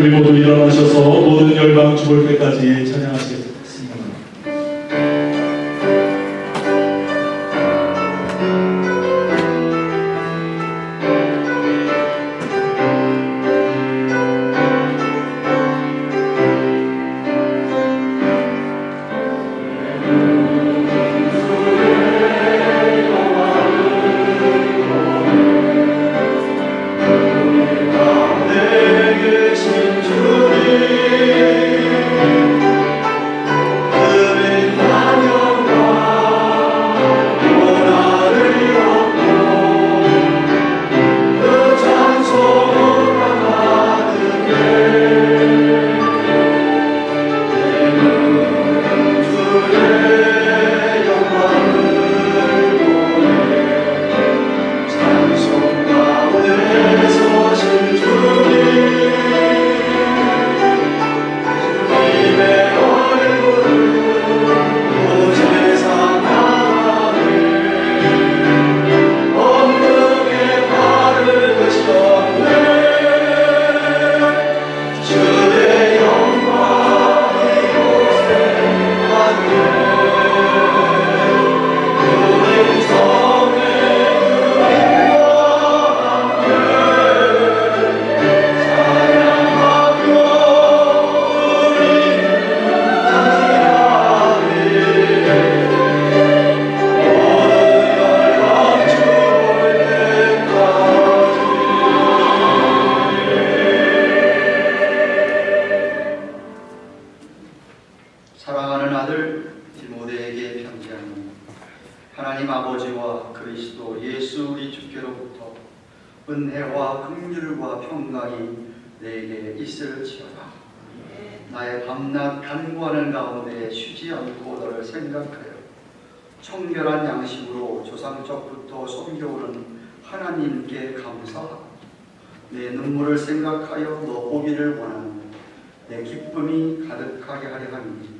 우리 모두 일어나셔서 모든 열방 죽을 때까지 찬양하시겠습니다. 긍휼과 평강이 내게 있을지어다. 나의 밤낮 간구하는 가운데 쉬지 않고 너를 생각하여 청결한 양식으로 조상적부터 섬겨오는 하나님께 감사하고 내 눈물을 생각하여 너 보기를 원하는 내 기쁨이 가득하게 하려 하니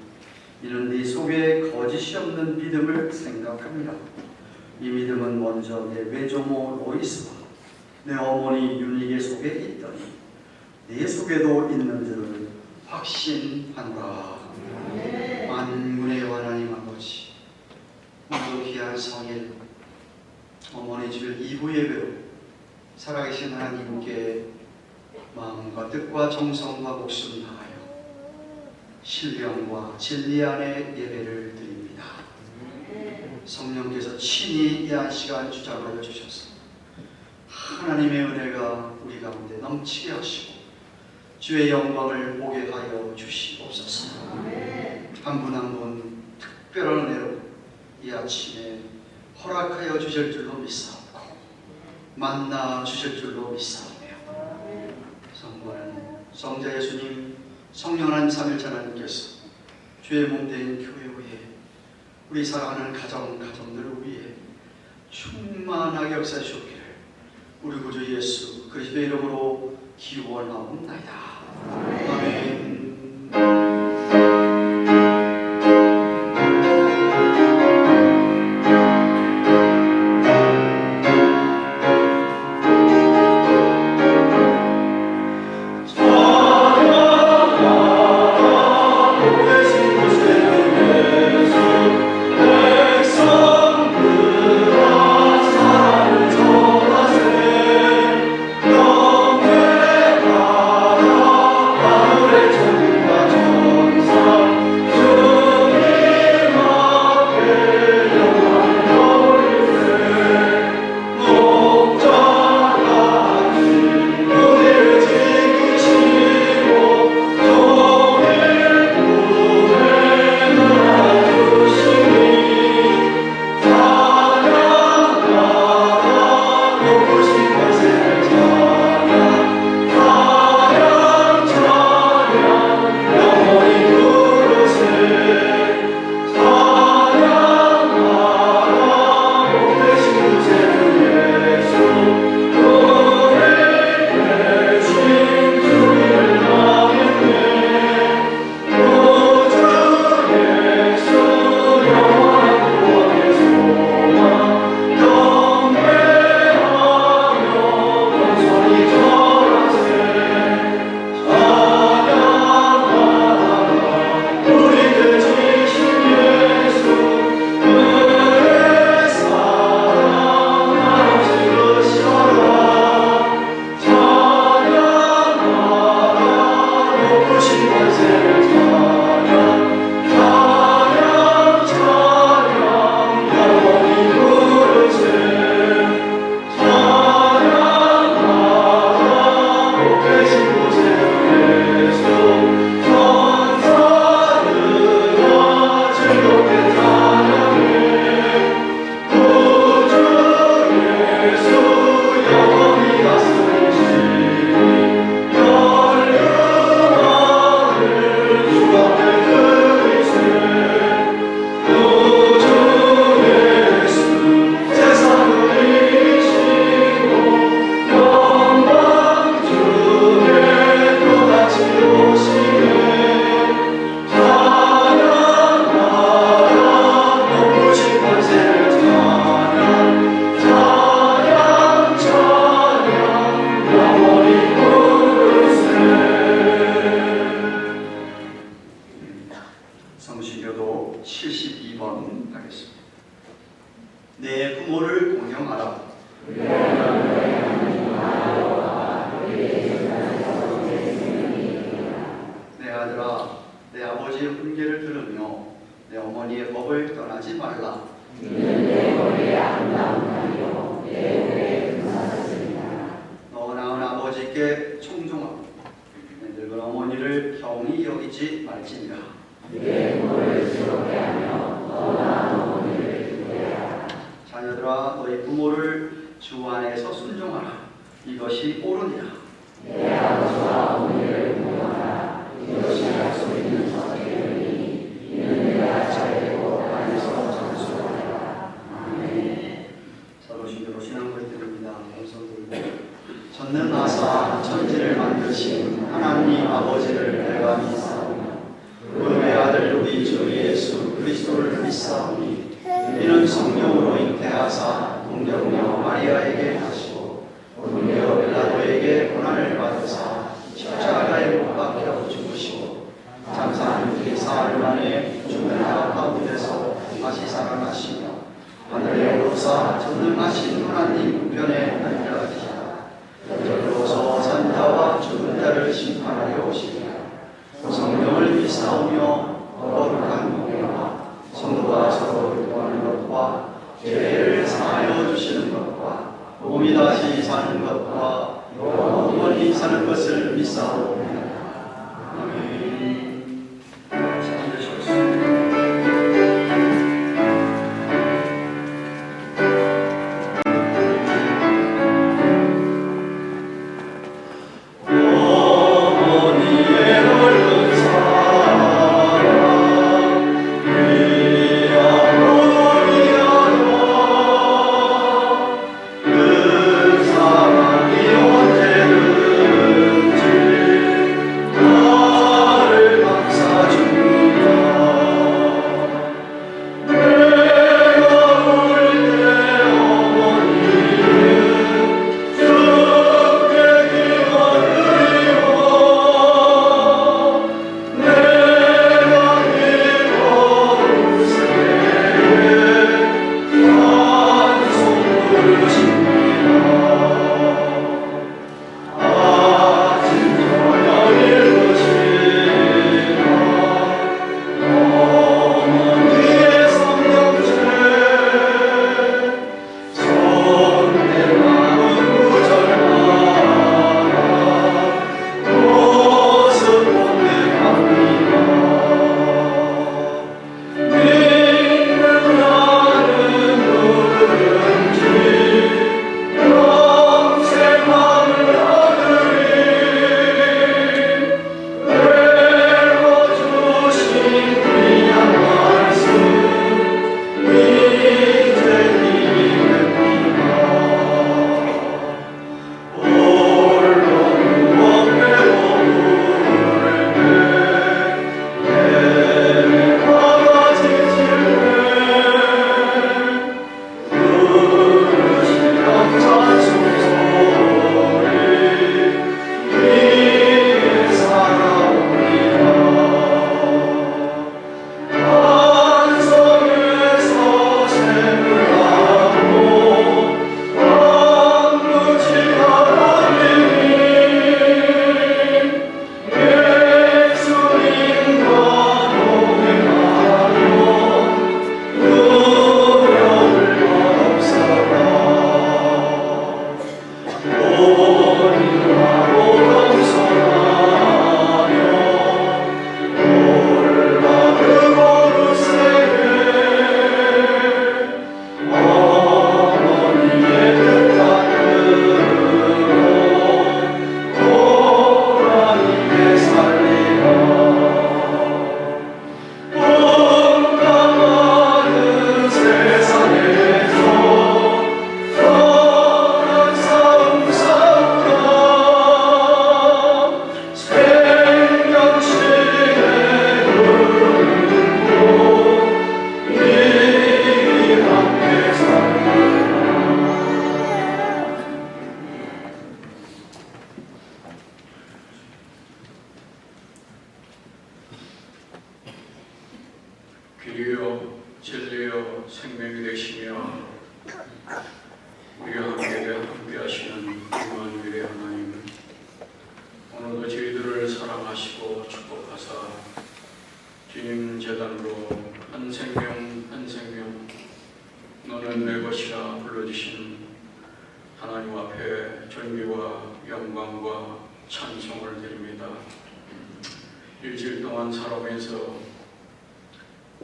이는 네 속에 거짓이 없는 믿음을 생각합니다. 이 믿음은 먼저 내 외조모 로이스와 내 어머니 유니게 속에 있더니 네 속에도 있는 줄을 확신하노라. 만군의 하나님 아버지, 오늘 귀한 성일 어머니 주일 2부 예배로 살아계신 하나님께 마음과 뜻과 정성과 목숨 다하여 신령과 진리 안에 예배를 드립니다. 성령께서 친히 이 한 시간 주장하여 주셔서 하나님의 은혜가 우리 가운데 넘치게 하시고 주의 영광을 보게 하여 주시옵소서. 한 분 한 분 특별한 은혜로 이 아침에 허락하여 주실 줄로 믿사옵고 만나 주실 줄로 믿사오며 성부하는 성자 예수님 성령 하나님 삼일체 하나님께서 주의 몸된 교회 위에 우리 사랑하는 가정들을 위해 충만하게 역사해 주옵기를 우리 구주 예수 그리스도의 이름으로 기원하옵나이다. 아멘. 성시교도 72번 하겠습니다. 내 부모를 공경하라. 내 아들아, 내 아버지의 훈계를 들으며 내 어머니의 법을 떠나지 말라. 너 낳은 아버지께 청종하고 내 늙은 어머니를 경히 여기지 말지니라. 자녀들아, 너희 부모를 주 안에서 순종하라. 이것이 옳으니라. 전능하신 하나님 우편에 앉아계시다. 저로서 산자와 죽은 자를 심판하려 오시리라. 성령을 믿사오며 거룩한 공예와 성도가 서로 교통하는 것과 죄를 사하여 주시는 것과 몸이 다시 사는 것과 영원히 사는 것을 믿사오며 아멘. 앉으셨습니다. 길이요 진리요 생명이 되시며 우리와 함께 하시는 임마누엘의 하나님, 오늘도 저희들을 사랑하시고 축복하사 주님 제단으로 한 생명 한 생명 너는 내 것이라 불러주시는 하나님 앞에 존귀와 영광과 찬송을 드립니다. 일주일 동안 살아오면서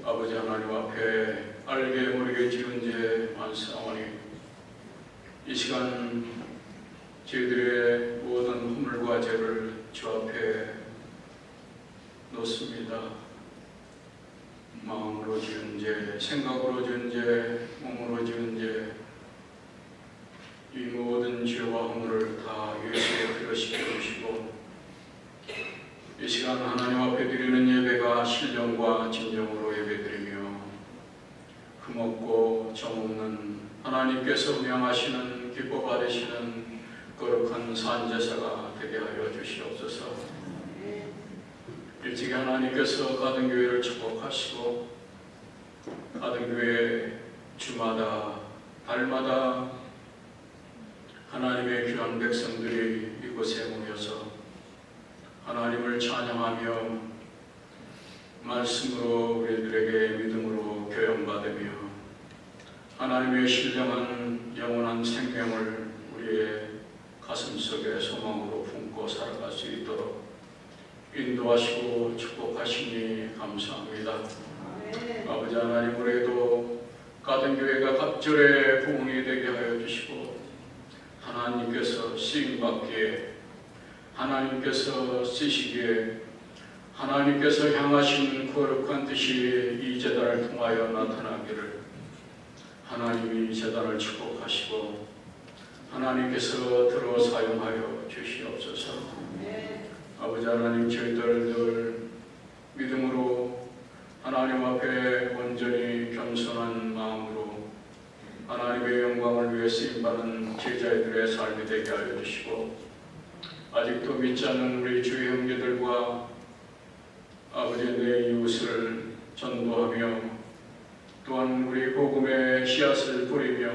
아버지 하나님 앞에 알게 모르게 지은 죄 많사오니 이 시간 저희들의 모든 허물과 죄를 주 앞에 놓습니다. 마음으로 지은 죄, 생각으로 지은 죄, 몸으로 지은 죄, 이 모든 죄와 허물을 다 예수의 피로 씻겨주시고 이 시간 하나님 앞에 드리는 예배가 신령과 진정으로 예배드리며 흠없고 정없는 하나님께서 명하시는 기뻐 받으시는 거룩한 산제사가 되게 하여 주시옵소서. 일찍이 하나님께서 가든교회를 축복하시고 가든교회 주마다 달마다 하나님의 귀한 백성들이 이곳에 모여서 하나님을 찬양하며 말씀으로 우리들에게 믿음으로 교연받으며 하나님의 신령한 영원한 생명을 우리의 가슴속에 소망으로 품고 살아갈 수 있도록 인도하시고 축복하시니 감사합니다. 아버지 하나님, 우리도 가든교회가 갑절의 부흥이 되게 하여 주시고 하나님께서 쓰임받기에, 하나님께서 쓰시기에, 하나님께서 향하신 거룩한 뜻이 이 제단을 통하여 나타나기를 하나님이 이 제단을 축복하시고 하나님께서 들어 사용하여 주시옵소서. 아버지 하나님, 저희들 늘 믿음으로 하나님 앞에 온전히 겸손한 마음으로 하나님의 영광을 위해 쓰임받는 제자들의 삶이 되게 하여 주시고 아직도 믿지 않는 우리 주의 형제들과 아버지 내 이웃을 전도하며 또한 우리 복음의 씨앗을 뿌리며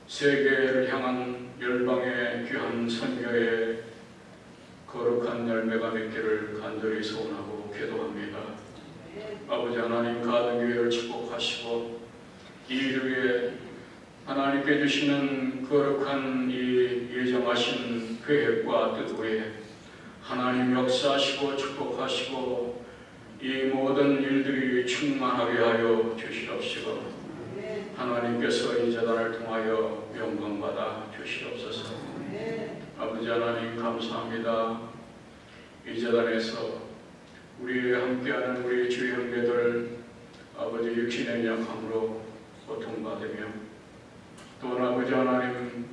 세계를 향한 열방의 귀한 선교의 거룩한 열매가 맺기를 간절히 소원하고 기도합니다. 아버지 하나님, 가든교회를 축복하시고 이 일을 위해 하나님께 주시는 거룩한 이 예정하신 계획과 뜻 위에 하나님 역사하시고 축복하시고 이 모든 일들이 충만하게 하여 주시옵시고 하나님께서 이 제단을 통하여 영광받아 주시옵소서. 아버지 하나님, 감사합니다. 이 제단에서 우리 함께하는 우리 주의 형제들 아버지 육신의 약함으로 고통받으며 또한 아버지 하나님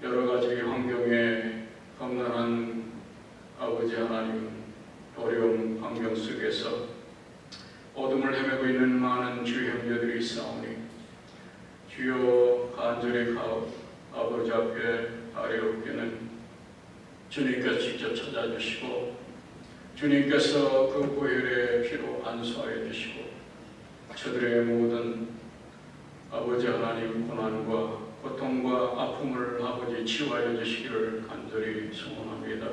여러 가지 환경에 험난한 아버지 하나님 어려운 환경 속에서 어둠을 헤매고 있는 많은 주의 형제들이 있사오니 주여 간절히 아버지 앞에 아뢰옵기는 주님께서 직접 찾아주시고 주님께서 그 보혈의 피로 안수하여 주시고 저들의 모든 아버지 하나님 고난과 고통과 아픔을 아버지 치유하여 주시기를 간절히 소원합니다.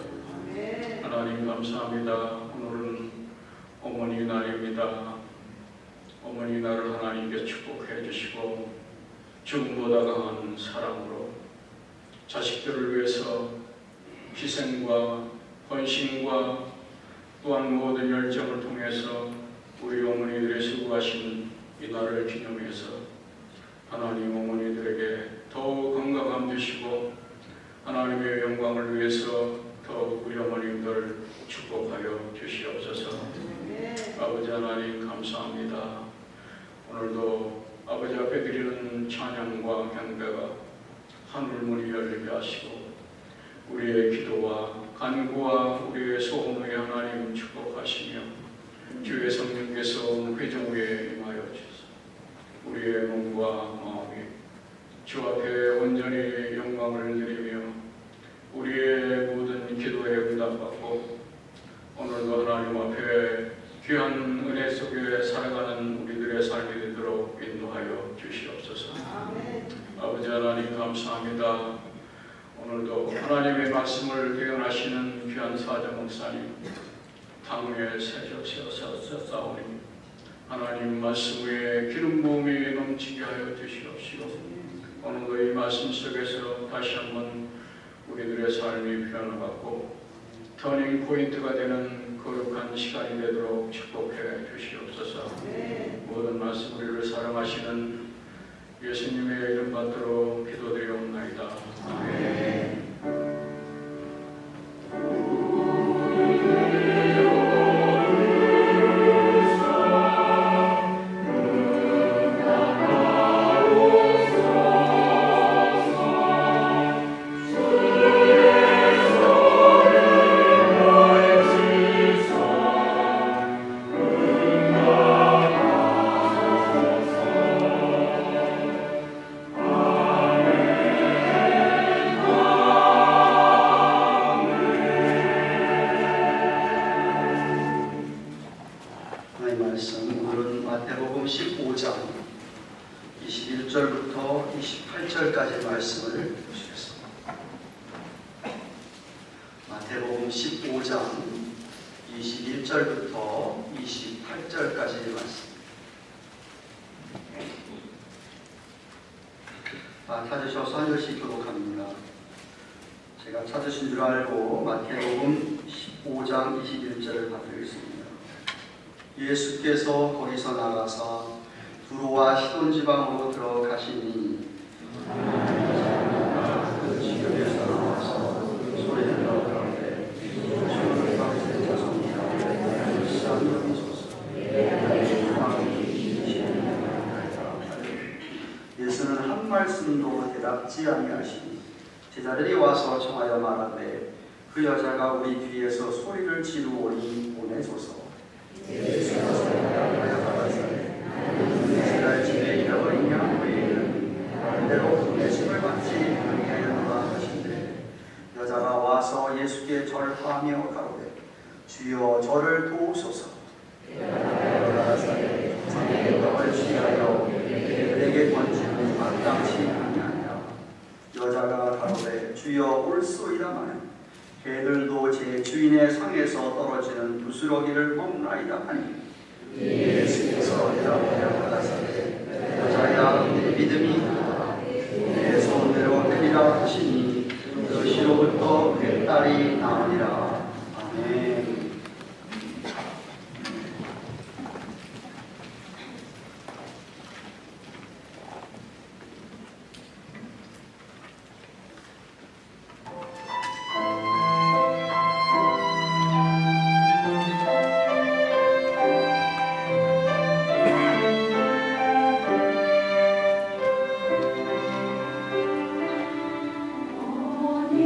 하나님 감사합니다. 오늘은 어머니 날입니다. 어머니 날을 하나님께 축복해 주시고 죽음보다 강한 사랑으로 자식들을 위해서 희생과 헌신과 또한 모든 열정을 통해서 우리 어머니들의 수고하신 이 날을 기념해서 하나님 어머니들에게 더욱 건강함 주시고 하나님의 영광을 위해서 더욱 우리 어머님들 축복하여 주시옵소서. 아버지 하나님 감사합니다. 오늘도 아버지 앞에 드리는 찬양과 경배가 하늘문이 열리게 하시고 우리의 기도와 간구와 우리의 소원을 하나님 축복하시며 주의 성령께서 회정 위에 임하여 주소서. 우리의 몸과 마음이 주 앞에 온전히 영광을 드리며 우리의 모든 기도에 응답받고 오늘도 하나님 앞에 귀한 은혜 속에 살아가는 우리들의 삶이 되도록 인도하여 주시옵소서. 아버지 하나님 감사합니다. 오늘도 하나님의 말씀을 대언하시는 귀한 사자 목사님 당위에 세워서싸우니 하나님 말씀 위에 기름 부음이 넘치게 하여 주시옵시고 오늘도 이 말씀 속에서 다시 한번 우리들의 삶이 변화받고 터닝 포인트가 되는 거룩한 시간이 되도록 축복해 주시옵소서. 모든 말씀 우리를 사랑하시는 예수님의 이름 받들어 기도드리옵나이다. 아멘. 21절부터 28절까지 말씀을 보시겠습니다. 마태복음 15장 21절부터 28절까지 말씀. 찾으셔서 한 절씩 교독합니다. 제가 찾으신 줄 알고 마태복음 15장 21절을 받들겠습니다. 예수께서 거기서 나가사 두로와 시돈 지방으로 들어가시니 그 지역에서 나와서 소리를 들어가는데 주를 받으신 자손이라 예수는 한 말씀도 대답지 아니하시니 제자들이 와서 청하여 말하되 그 여자가 우리 뒤에서 소리를 지르오니 보내소서. 예수께서 대답하여 가라사대 제가 집에 잃어버린 양 외에는 그대로 보내심을 받지 아니하였노라 하신대 여자가 와서 예수께 절하며 가로되 주여 저를 도우소서. 가라사대 자기의 떡을 취하여 그에게 던지는 마땅치 아니하니라. 여자가 가로되 주여 올소이다마는 개들도 제 주인의 상에서 떨어지는 부스러기를 먹나이다 하니 예수께서 대답하여 가라사대 여자야 내 믿음이 크다 내 소원대로 되리라 하시니 그 시로부터 그 딸이 나으니라. 아멘. 어머니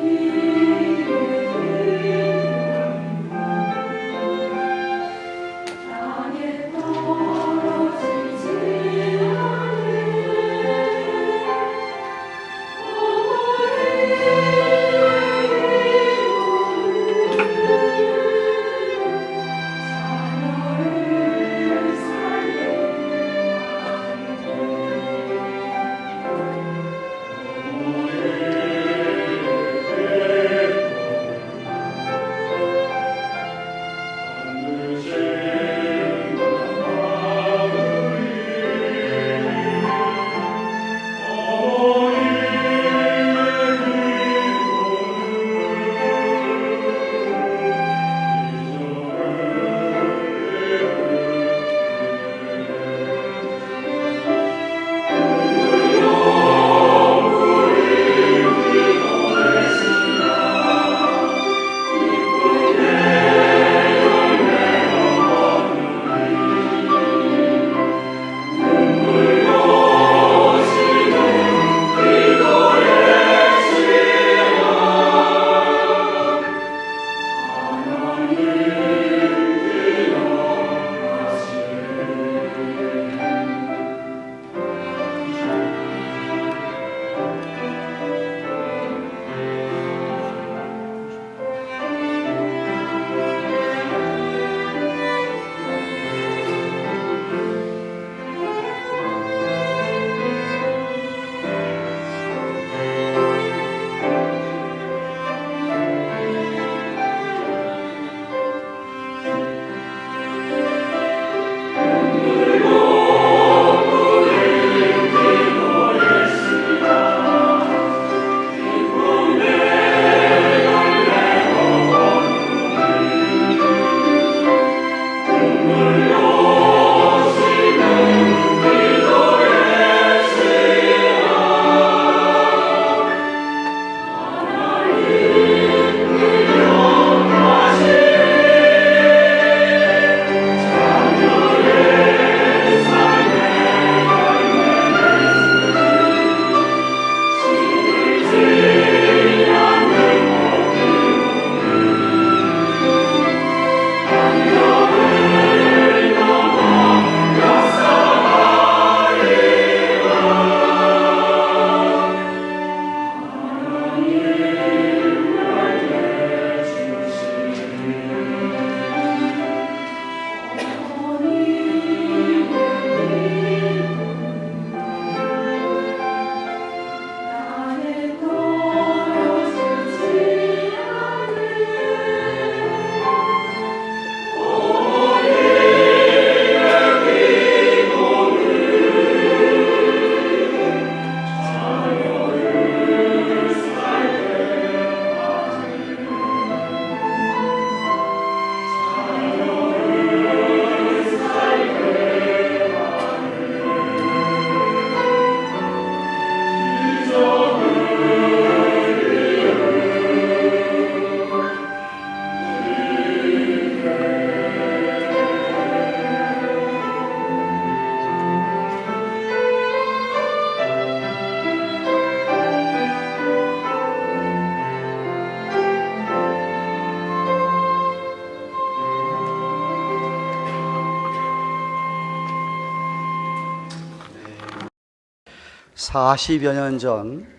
40여 년 전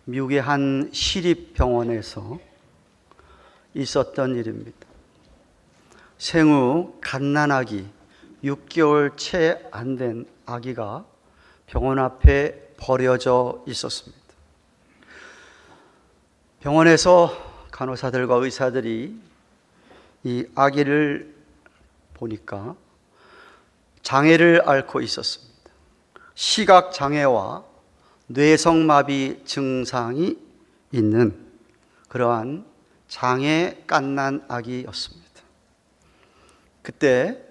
미국의 한 시립병원에서 있었던 일입니다. 생후 갓난아기 6개월 채 안 된 아기가 병원 앞에 버려져 있었습니다. 병원에서 간호사들과 의사들이 이 아기를 보니까 장애를 앓고 있었습니다. 시각장애와 뇌성마비 증상이 있는 그러한 장애 갓난 아기였습니다. 그때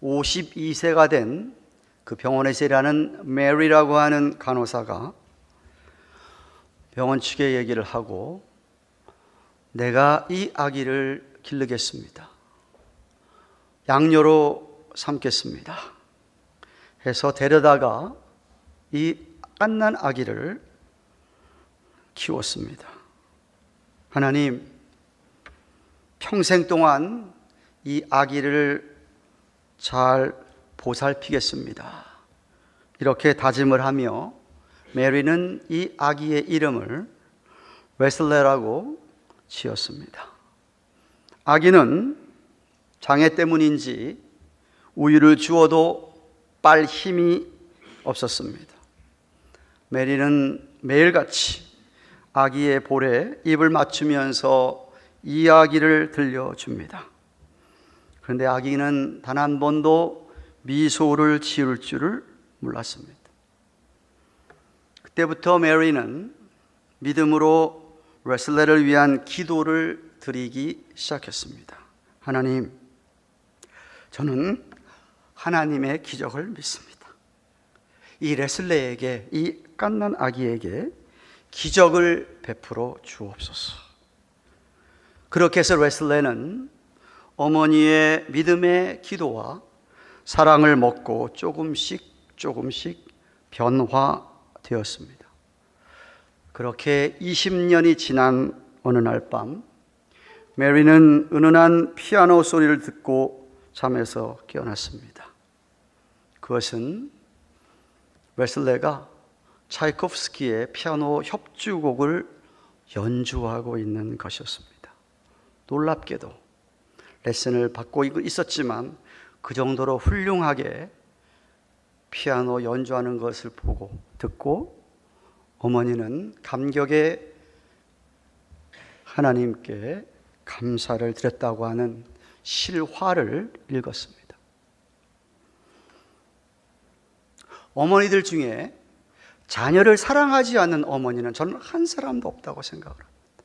52세가 된 그 병원에서 일하는 메리라고 하는 간호사가 병원 측에 얘기를 하고, 내가 이 아기를 기르겠습니다, 양녀로 삼겠습니다 해서 데려다가 이 갓난 아기를 키웠습니다. 하나님, 평생 동안 이 아기를 잘 보살피겠습니다, 이렇게 다짐을 하며 메리는 이 아기의 이름을 웨슬레라고 지었습니다. 아기는 장애 때문인지 우유를 주어도 빨 힘이 없었습니다. 메리는 매일같이 아기의 볼에 입을 맞추면서 이야기를 들려줍니다. 그런데 아기는 단 한 번도 미소를 지을 줄을 몰랐습니다. 그때부터 메리는 믿음으로 웨슬레를 위한 기도를 드리기 시작했습니다. 하나님, 저는 하나님의 기적을 믿습니다. 이 웨슬레에게, 이 갓난 아기에게 기적을 베풀어 주옵소서. 그렇게 해서 웨슬레는 어머니의 믿음의 기도와 사랑을 먹고 조금씩 변화되었습니다. 그렇게 20년이 지난 어느 날 밤, 메리는 은은한 피아노 소리를 듣고 잠에서 깨어났습니다. 그것은 웨슬레가 차이코프스키의 피아노 협주곡을 연주하고 있는 것이었습니다. 놀랍게도 레슨을 받고 있었지만 그 정도로 훌륭하게 피아노 연주하는 것을 보고 듣고 어머니는 감격에 하나님께 감사를 드렸다고 하는 실화를 읽었습니다. 어머니들 중에 자녀를 사랑하지 않는 어머니는 저는 한 사람도 없다고 생각을 합니다.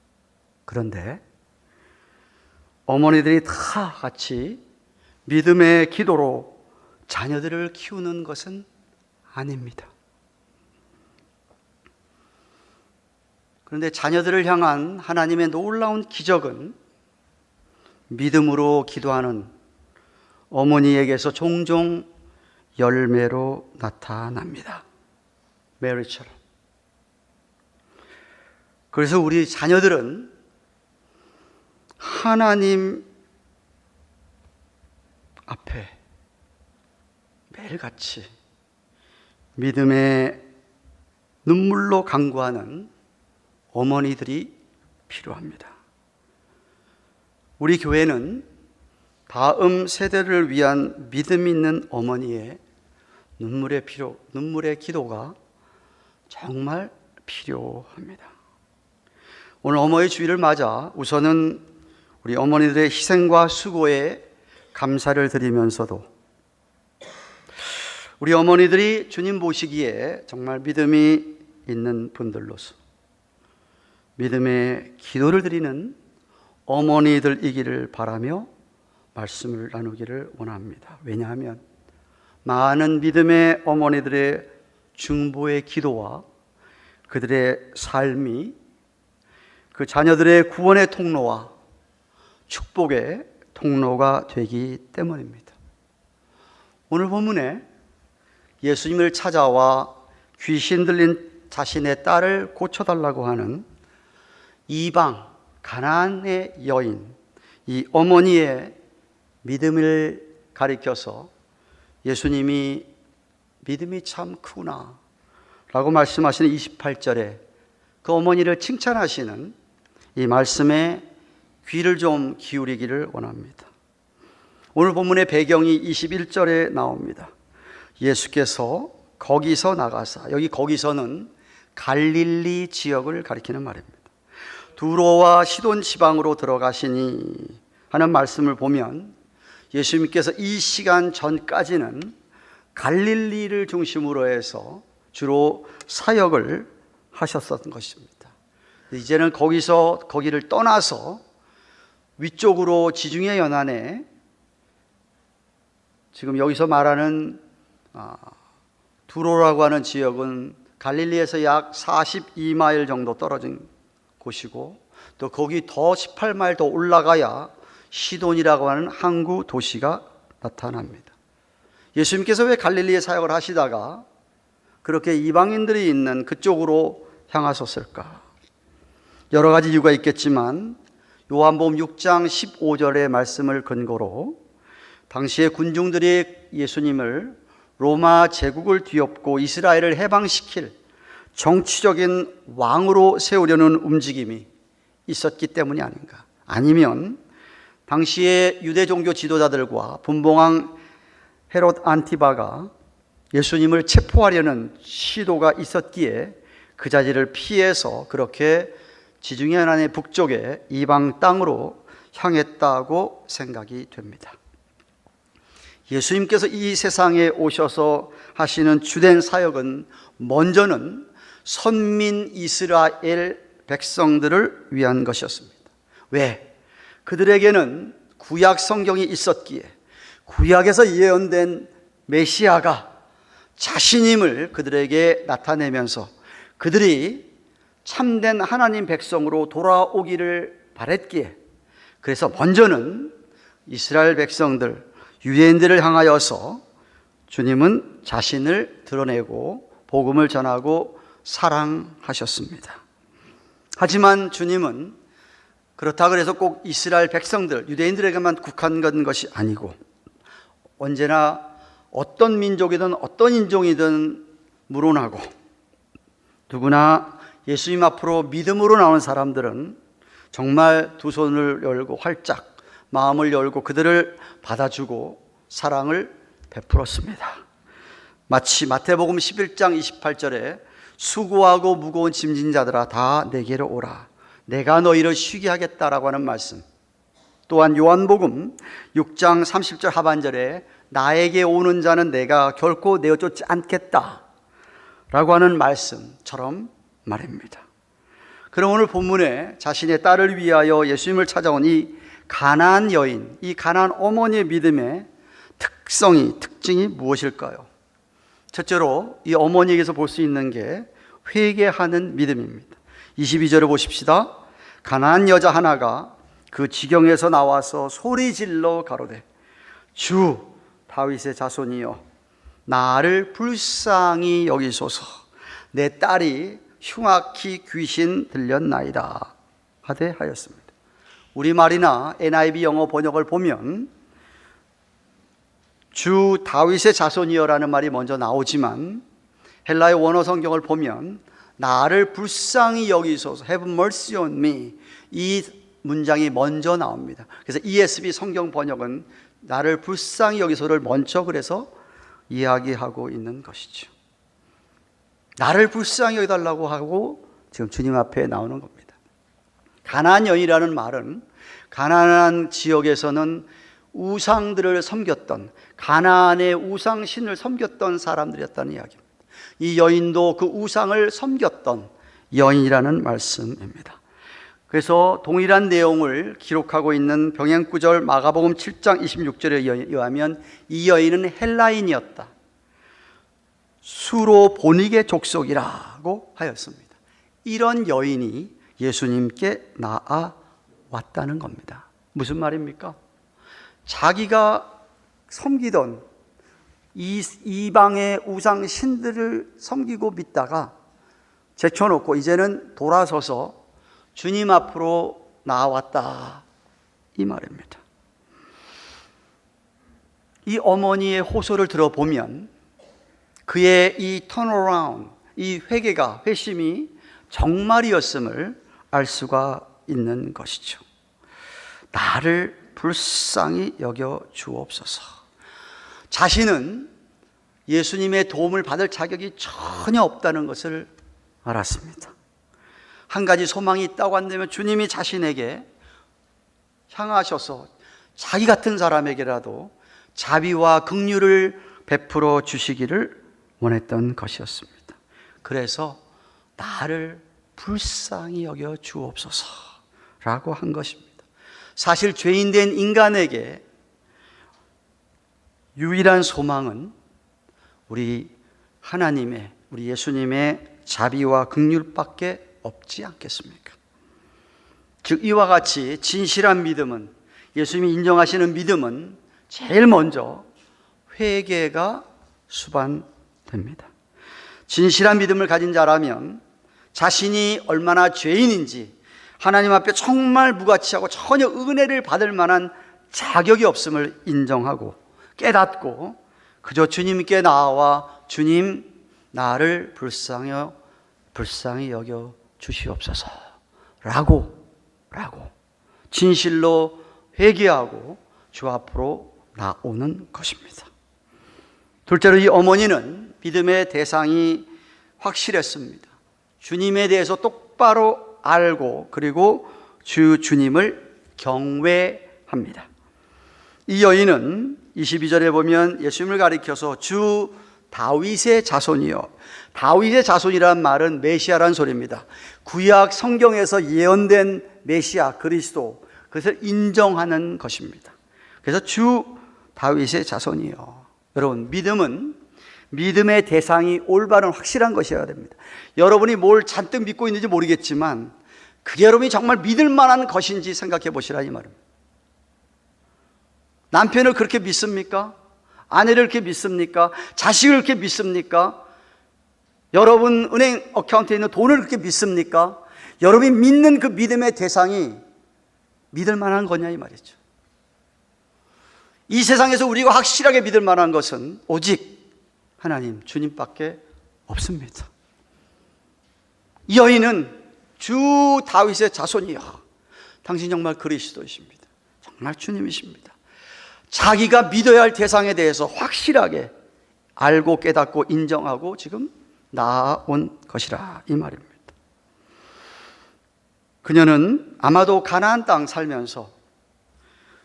그런데 어머니들이 다 같이 믿음의 기도로 자녀들을 키우는 것은 아닙니다. 그런데 자녀들을 향한 하나님의 놀라운 기적은 믿음으로 기도하는 어머니에게서 종종 열매로 나타납니다. 메리처럼. 그래서 우리 자녀들은 하나님 앞에 매일같이 믿음의 눈물로 간구하는 어머니들이 필요합니다. 우리 교회는 다음 세대를 위한 믿음 있는 어머니의 눈물의 기도가 정말 필요합니다. 오늘 어머니 주일을 맞아 우선은 우리 어머니들의 희생과 수고에 감사를 드리면서도 우리 어머니들이 주님 보시기에 정말 믿음이 있는 분들로서 믿음의 기도를 드리는 어머니들이기를 바라며 말씀을 나누기를 원합니다. 왜냐하면 많은 믿음의 어머니들의 중보의 기도와 그들의 삶이 그 자녀들의 구원의 통로와 축복의 통로가 되기 때문입니다. 오늘 본문에 예수님을 찾아와 귀신 들린 자신의 딸을 고쳐달라고 하는 이방 가나안의 여인, 이 어머니의 믿음을 가리켜서 예수님이 믿음이 참 크구나, 라고 말씀하시는 28절에 그 어머니를 칭찬하시는 이 말씀에 귀를 좀 기울이기를 원합니다. 오늘 본문의 배경이 21절에 나옵니다. 예수께서 거기서 나가사, 여기 거기서는 갈릴리 지역을 가리키는 말입니다. 두로와 시돈 지방으로 들어가시니 하는 말씀을 보면 예수님께서 이 시간 전까지는 갈릴리를 중심으로 해서 주로 사역을 하셨었던 것입니다. 이제는 거기를 떠나서 위쪽으로 지중해 연안에 지금 여기서 말하는 두로라고 하는 지역은 갈릴리에서 약 42마일 정도 떨어진 곳이고, 또 거기 더 18마일 더 올라가야 시돈이라고 하는 항구 도시가 나타납니다. 예수님께서 왜 갈릴리에 사역을 하시다가 그렇게 이방인들이 있는 그쪽으로 향하셨을까? 여러 가지 이유가 있겠지만 요한복음 6장 15절의 말씀을 근거로 당시의 군중들이 예수님을 로마 제국을 뒤엎고 이스라엘을 해방시킬 정치적인 왕으로 세우려는 움직임이 있었기 때문이 아닌가? 아니면 당시의 유대 종교 지도자들과 분봉왕 헤롯 안티바가 예수님을 체포하려는 시도가 있었기에 그 자리를 피해서 그렇게 지중해 연안의 북쪽에 이방 땅으로 향했다고 생각이 됩니다. 예수님께서 이 세상에 오셔서 하시는 주된 사역은 먼저는 선민 이스라엘 백성들을 위한 것이었습니다. 왜? 그들에게는 구약 성경이 있었기에 구약에서 예언된 메시아가 자신임을 그들에게 나타내면서 그들이 참된 하나님 백성으로 돌아오기를 바랬기에, 그래서 먼저는 이스라엘 백성들, 유대인들을 향하여서 주님은 자신을 드러내고 복음을 전하고 사랑하셨습니다. 하지만 주님은 그렇다고 해서 꼭 이스라엘 백성들, 유대인들에게만 국한된 것이 아니고 언제나 어떤 민족이든 어떤 인종이든 물어나고 누구나 예수님 앞으로 믿음으로 나오는 사람들은 정말 두 손을 열고 활짝 마음을 열고 그들을 받아주고 사랑을 베풀었습니다. 마치 마태복음 11장 28절에 수고하고 무거운 짐진 자들아 다 내게로 오라 내가 너희를 쉬게 하겠다라고 하는 말씀, 또한 요한복음 6장 30절 하반절에 나에게 오는 자는 내가 결코 내어쫓지 않겠다 라고 하는 말씀처럼 말입니다. 그럼 오늘 본문에 자신의 딸을 위하여 예수님을 찾아온 이 가나안 여인, 이 가나안 어머니의 믿음의 특징이 무엇일까요? 첫째로 이 어머니에게서 볼 수 있는 게 회개하는 믿음입니다. 22절을 보십시다. 가나안 여자 하나가 그 지경에서 나와서 소리질러 가로되 주 다윗의 자손이여 나를 불쌍히 여기소서 내 딸이 흉악히 귀신 들렸나이다 하되 하였습니다. 우리말이나 NIV 영어 번역을 보면 주 다윗의 자손이여라는 말이 먼저 나오지만 헬라의 원어 성경을 보면 나를 불쌍히 여기소서 Have mercy on me 이 문장이 먼저 나옵니다. 그래서 ESV 성경 번역은 나를 불쌍히 여기소를 먼저 그래서 이야기하고 있는 것이죠. 나를 불쌍히 여기달라고 하고 지금 주님 앞에 나오는 겁니다. 가나안 여인이라는 말은 가나안 지역에서는 우상들을 섬겼던, 가나안의 우상신을 섬겼던 사람들이었다는 이야기입니다. 이 여인도 그 우상을 섬겼던 여인이라는 말씀입니다. 그래서 동일한 내용을 기록하고 있는 병행구절 마가복음 7장 26절에 의하면 이 여인은 헬라인이었다. 수로 보닉의 족속이라고 하였습니다. 이런 여인이 예수님께 나아왔다는 겁니다. 무슨 말입니까? 자기가 섬기던 이방의 우상 신들을 섬기고 믿다가 제쳐놓고 이제는 돌아서서 주님 앞으로 나아왔다 이 말입니다. 이 어머니의 호소를 들어보면 그의 이 턴어라운드, 이 회개가, 회심이 정말이었음을 알 수가 있는 것이죠. 나를 불쌍히 여겨 주옵소서. 자신은 예수님의 도움을 받을 자격이 전혀 없다는 것을 알았습니다. 한 가지 소망이 있다고 한다면 주님이 자신에게 향하셔서 자기 같은 사람에게라도 자비와 긍휼을 베풀어 주시기를 원했던 것이었습니다. 그래서 나를 불쌍히 여겨 주옵소서라고 한 것입니다. 사실 죄인된 인간에게 유일한 소망은 우리 하나님의, 우리 예수님의 자비와 긍휼밖에 없지 않겠습니까? 즉 이와 같이 진실한 믿음은, 예수님이 인정하시는 믿음은 제일 먼저 회개가 수반됩니다. 진실한 믿음을 가진 자라면 자신이 얼마나 죄인인지, 하나님 앞에 정말 무가치하고 전혀 은혜를 받을 만한 자격이 없음을 인정하고 깨닫고 그저 주님께 나아와 주님, 나를 불쌍히 여겨 주시옵소서 라고 진실로 회개하고 주 앞으로 나오는 것입니다. 둘째로 이 어머니는 믿음의 대상이 확실했습니다. 주님에 대해서 똑바로 알고 그리고 주님을 경외합니다. 이 여인은 22절에 보면 예수님을 가리켜서 주 다윗의 자손이요. 다윗의 자손이란 말은 메시아란 소리입니다. 구약 성경에서 예언된 메시아 그리스도, 그것을 인정하는 것입니다. 그래서 주 다윗의 자손이요. 여러분, 믿음은 믿음의 대상이 올바른 확실한 것이어야 됩니다. 여러분이 뭘 잔뜩 믿고 있는지 모르겠지만 그게 여러분이 정말 믿을 만한 것인지 생각해 보시라 이 말입니다. 남편을 그렇게 믿습니까? 아내를 그렇게 믿습니까? 자식을 그렇게 믿습니까? 여러분 은행 어카운트에 있는 돈을 그렇게 믿습니까? 여러분이 믿는 그 믿음의 대상이 믿을 만한 거냐 이 말이죠. 이 세상에서 우리가 확실하게 믿을 만한 것은 오직 하나님, 주님밖에 없습니다. 이 여인은 주 다윗의 자손이여, 당신 정말 그리스도이십니다. 정말 주님이십니다. 자기가 믿어야 할 대상에 대해서 확실하게 알고 깨닫고 인정하고 지금 나아온 것이라 이 말입니다. 그녀는 아마도 가나안 땅 살면서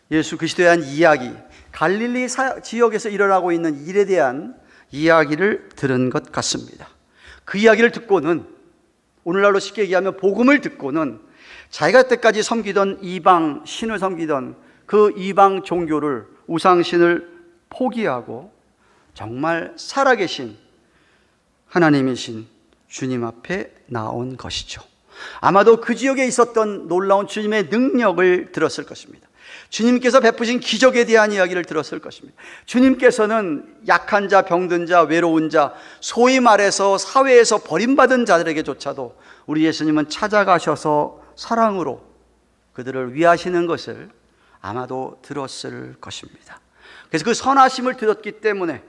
예수 그리스도에 대한 이야기, 갈릴리 지역에서 일어나고 있는 일에 대한 이야기를 들은 것 같습니다. 그 이야기를 듣고는, 오늘날로 쉽게 얘기하면 복음을 듣고는 자기가 때까지 섬기던 이방 신을 섬기던 그 이방 종교를, 우상신을 포기하고 정말 살아계신 하나님이신 주님 앞에 나온 것이죠. 아마도 그 지역에 있었던 놀라운 주님의 능력을 들었을 것입니다. 주님께서 베푸신 기적에 대한 이야기를 들었을 것입니다. 주님께서는 약한 자, 병든 자, 외로운 자, 소위 말해서 사회에서 버림받은 자들에게조차도 우리 예수님은 찾아가셔서 사랑으로 그들을 위하시는 것을 아마도 들었을 것입니다. 그래서 그 선하심을 들었기 때문에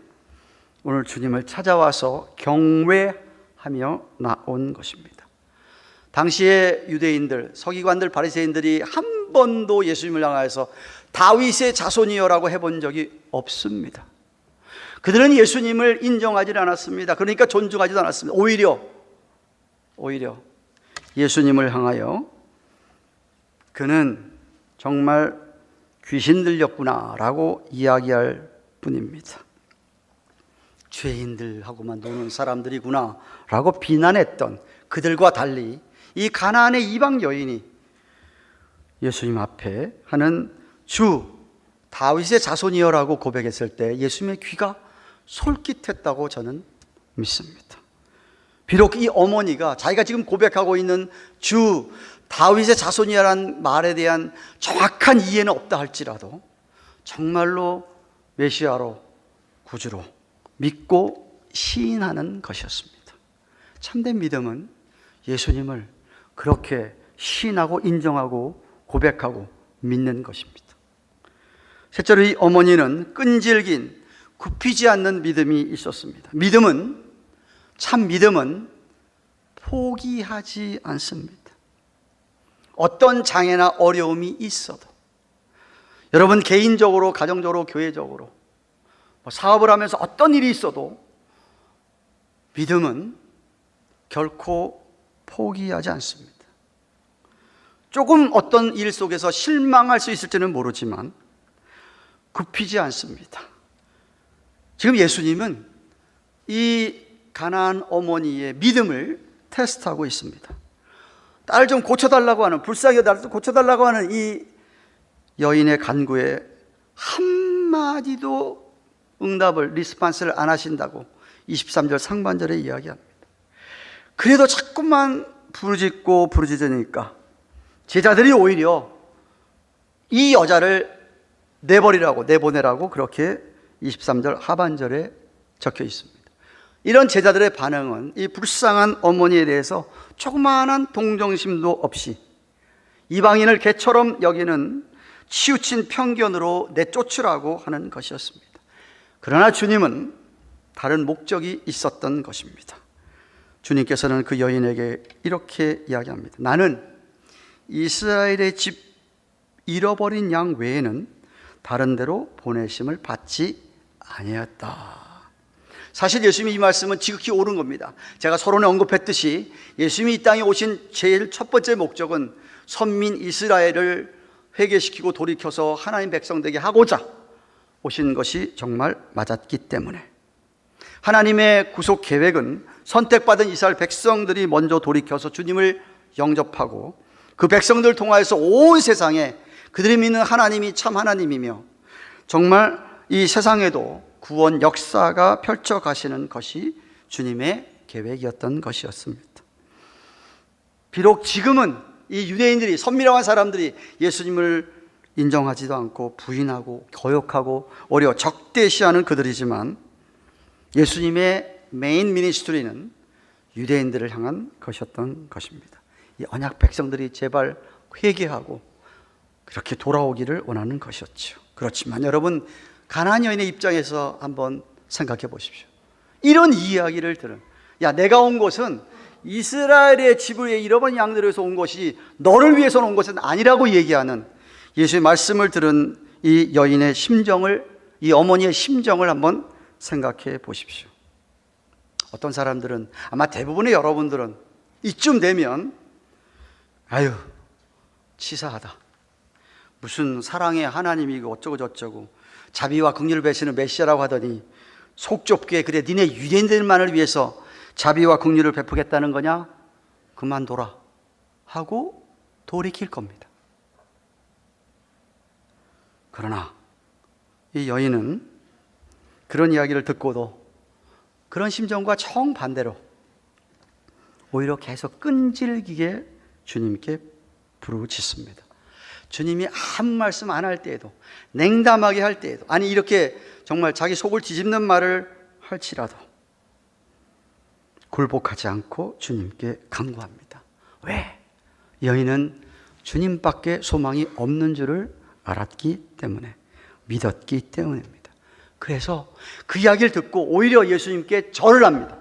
오늘 주님을 찾아와서 경외하며 나온 것입니다. 당시의 유대인들, 서기관들, 바리새인들이 한 번도 예수님을 향하여서 다윗의 자손이여라고 해본 적이 없습니다. 그들은 예수님을 인정하지 않았습니다. 그러니까 존중하지도 않았습니다. 오히려 예수님을 향하여 그는 정말 귀신 들렸구나라고 이야기할 뿐입니다. 죄인들하고만 노는 사람들이구나라고 비난했던 그들과 달리 이 가나안의 이방 여인이 예수님 앞에 하는 주 다윗의 자손이여라고 고백했을 때 예수님의 귀가 솔깃했다고 저는 믿습니다. 비록 이 어머니가 자기가 지금 고백하고 있는 주 다윗의 자손이라는 말에 대한 정확한 이해는 없다 할지라도 정말로 메시아로, 구주로 믿고 시인하는 것이었습니다. 참된 믿음은 예수님을 그렇게 시인하고 인정하고 고백하고 믿는 것입니다. 셋째로 이 어머니는 끈질긴 굽히지 않는 믿음이 있었습니다. 참 믿음은 포기하지 않습니다. 어떤 장애나 어려움이 있어도, 여러분 개인적으로, 가정적으로, 교회적으로 사업을 하면서 어떤 일이 있어도 믿음은 결코 포기하지 않습니다. 조금 어떤 일 속에서 실망할 수 있을지는 모르지만 굽히지 않습니다. 지금 예수님은 이 가나안 어머니의 믿음을 테스트하고 있습니다. 딸 좀 고쳐달라고 하는, 불쌍히 딸 좀 고쳐달라고 하는 이 여인의 간구에 한마디도 응답을, 리스판스를 안 하신다고 23절 상반절에 이야기합니다. 그래도 자꾸만 부르짖으니까 제자들이 오히려 이 여자를 내보내라고 그렇게 23절 하반절에 적혀 있습니다. 이런 제자들의 반응은 이 불쌍한 어머니에 대해서 조그마한 동정심도 없이 이방인을 개처럼 여기는 치우친 편견으로 내쫓으라고 하는 것이었습니다. 그러나 주님은 다른 목적이 있었던 것입니다. 주님께서는 그 여인에게 이렇게 이야기합니다. 나는 이스라엘의 집 잃어버린 양 외에는 다른 데로 보내심을 받지 아니었다. 사실 예수님이 이 말씀은 지극히 옳은 겁니다. 제가 서론에 언급했듯이 예수님이 이 땅에 오신 제일 첫 번째 목적은 선민 이스라엘을 회개시키고 돌이켜서 하나님 백성 되게 하고자 오신 것이 정말 맞았기 때문에, 하나님의 구속 계획은 선택받은 이스라엘 백성들이 먼저 돌이켜서 주님을 영접하고 그 백성들을 통하여서 온 세상에 그들이 믿는 하나님이 참 하나님이며 정말 이 세상에도 구원 역사가 펼쳐 가시는 것이 주님의 계획이었던 것이었습니다. 비록 지금은 이 유대인들이, 선민이라고 사람들이 예수님을 인정하지도 않고 부인하고 거역하고 오히려 적대시하는 그들이지만, 예수님의 메인 미니스트리는 유대인들을 향한 것이었던 것입니다. 이 언약 백성들이 제발 회개하고 그렇게 돌아오기를 원하는 것이었죠. 그렇지만 여러분, 가나안 여인의 입장에서 한번 생각해 보십시오. 이런 이야기를 들은, 야, 내가 온 것은 이스라엘의 집을 잃어버린 양들을 위해서 온 것이 너를 위해서 온 것은 아니라고 얘기하는 예수의 말씀을 들은 이 여인의 심정을, 이 어머니의 심정을 한번 생각해 보십시오. 어떤 사람들은, 아마 대부분의 여러분들은 이쯤 되면 아유, 치사하다, 무슨 사랑의 하나님이고 어쩌고 저쩌고 자비와 긍휼을 베푸시는 메시아라고 하더니 속 좁게, 그래 니네 유대인들만을 위해서 자비와 긍휼을 베푸겠다는 거냐? 그만둬라 하고 돌이킬 겁니다. 그러나 이 여인은 그런 이야기를 듣고도 그런 심정과 정반대로 오히려 계속 끈질기게 주님께 부르짖습니다. 주님이 아무 말씀 안 할 때에도, 냉담하게 할 때에도, 아니 이렇게 정말 자기 속을 뒤집는 말을 할지라도 굴복하지 않고 주님께 간구합니다. 왜? 여인은 주님밖에 소망이 없는 줄을 알았기 때문에, 믿었기 때문입니다. 그래서 그 이야기를 듣고 오히려 예수님께 절을 합니다.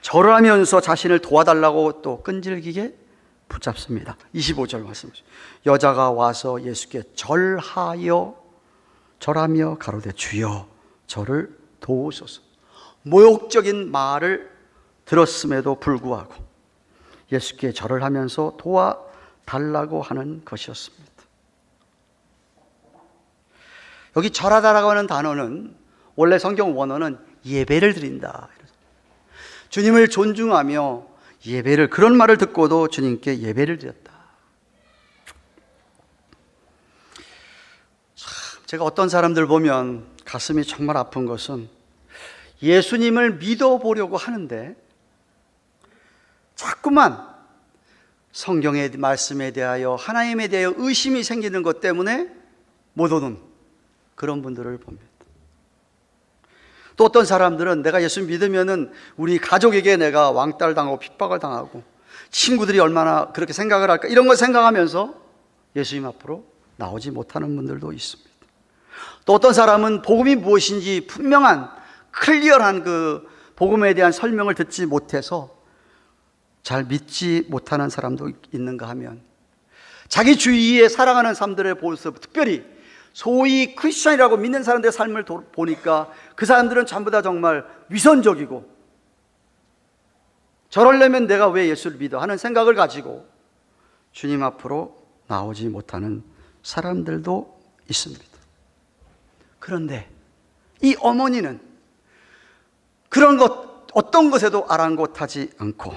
절을 하면서 자신을 도와달라고 또 끈질기게 붙잡습니다. 25절 말씀이죠. 여자가 와서 예수께 절하며 가로되 주여 저를 도우소서. 모욕적인 말을 들었음에도 불구하고 예수께 절을 하면서 도와달라고 하는 것이었습니다. 여기 절하다라고 하는 단어는 원래 성경 원어는 예배를 드린다, 주님을 존중하며 예배를, 그런 말을 듣고도 주님께 예배를 드렸다. 제가 어떤 사람들 보면 가슴이 정말 아픈 것은, 예수님을 믿어보려고 하는데 자꾸만 성경의 말씀에 대하여, 하나님에 대하여 의심이 생기는 것 때문에 못 오는 그런 분들을 봅니다. 또 어떤 사람들은 내가 예수 믿으면은 우리 가족에게 내가 왕따를 당하고 핍박을 당하고 친구들이 얼마나 그렇게 생각을 할까, 이런 걸 생각하면서 예수님 앞으로 나오지 못하는 분들도 있습니다. 또 어떤 사람은 복음이 무엇인지 분명한 클리어한 그 복음에 대한 설명을 듣지 못해서 잘 믿지 못하는 사람도 있는가 하면 자기 주위에 살아가는 사람들의 모습, 특별히 소위 크리스천이라고 믿는 사람들의 삶을 보니까 그 사람들은 전부 다 정말 위선적이고 저러려면 내가 왜 예수를 믿어 하는 생각을 가지고 주님 앞으로 나오지 못하는 사람들도 있습니다. 그런데 이 어머니는 그런 것 어떤 것에도 아랑곳하지 않고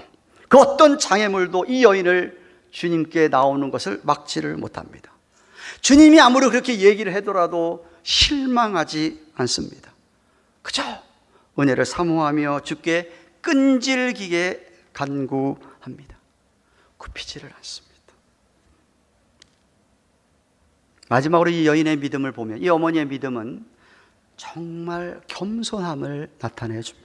그 어떤 장애물도 이 여인을 주님께 나오는 것을 막지를 못합니다. 주님이 아무리 그렇게 얘기를 하더라도 실망하지 않습니다. 그저 은혜를 사모하며 주께 끈질기게 간구합니다. 굽히지를 않습니다. 마지막으로 이 여인의 믿음을 보면 이 어머니의 믿음은 정말 겸손함을 나타내 줍니다.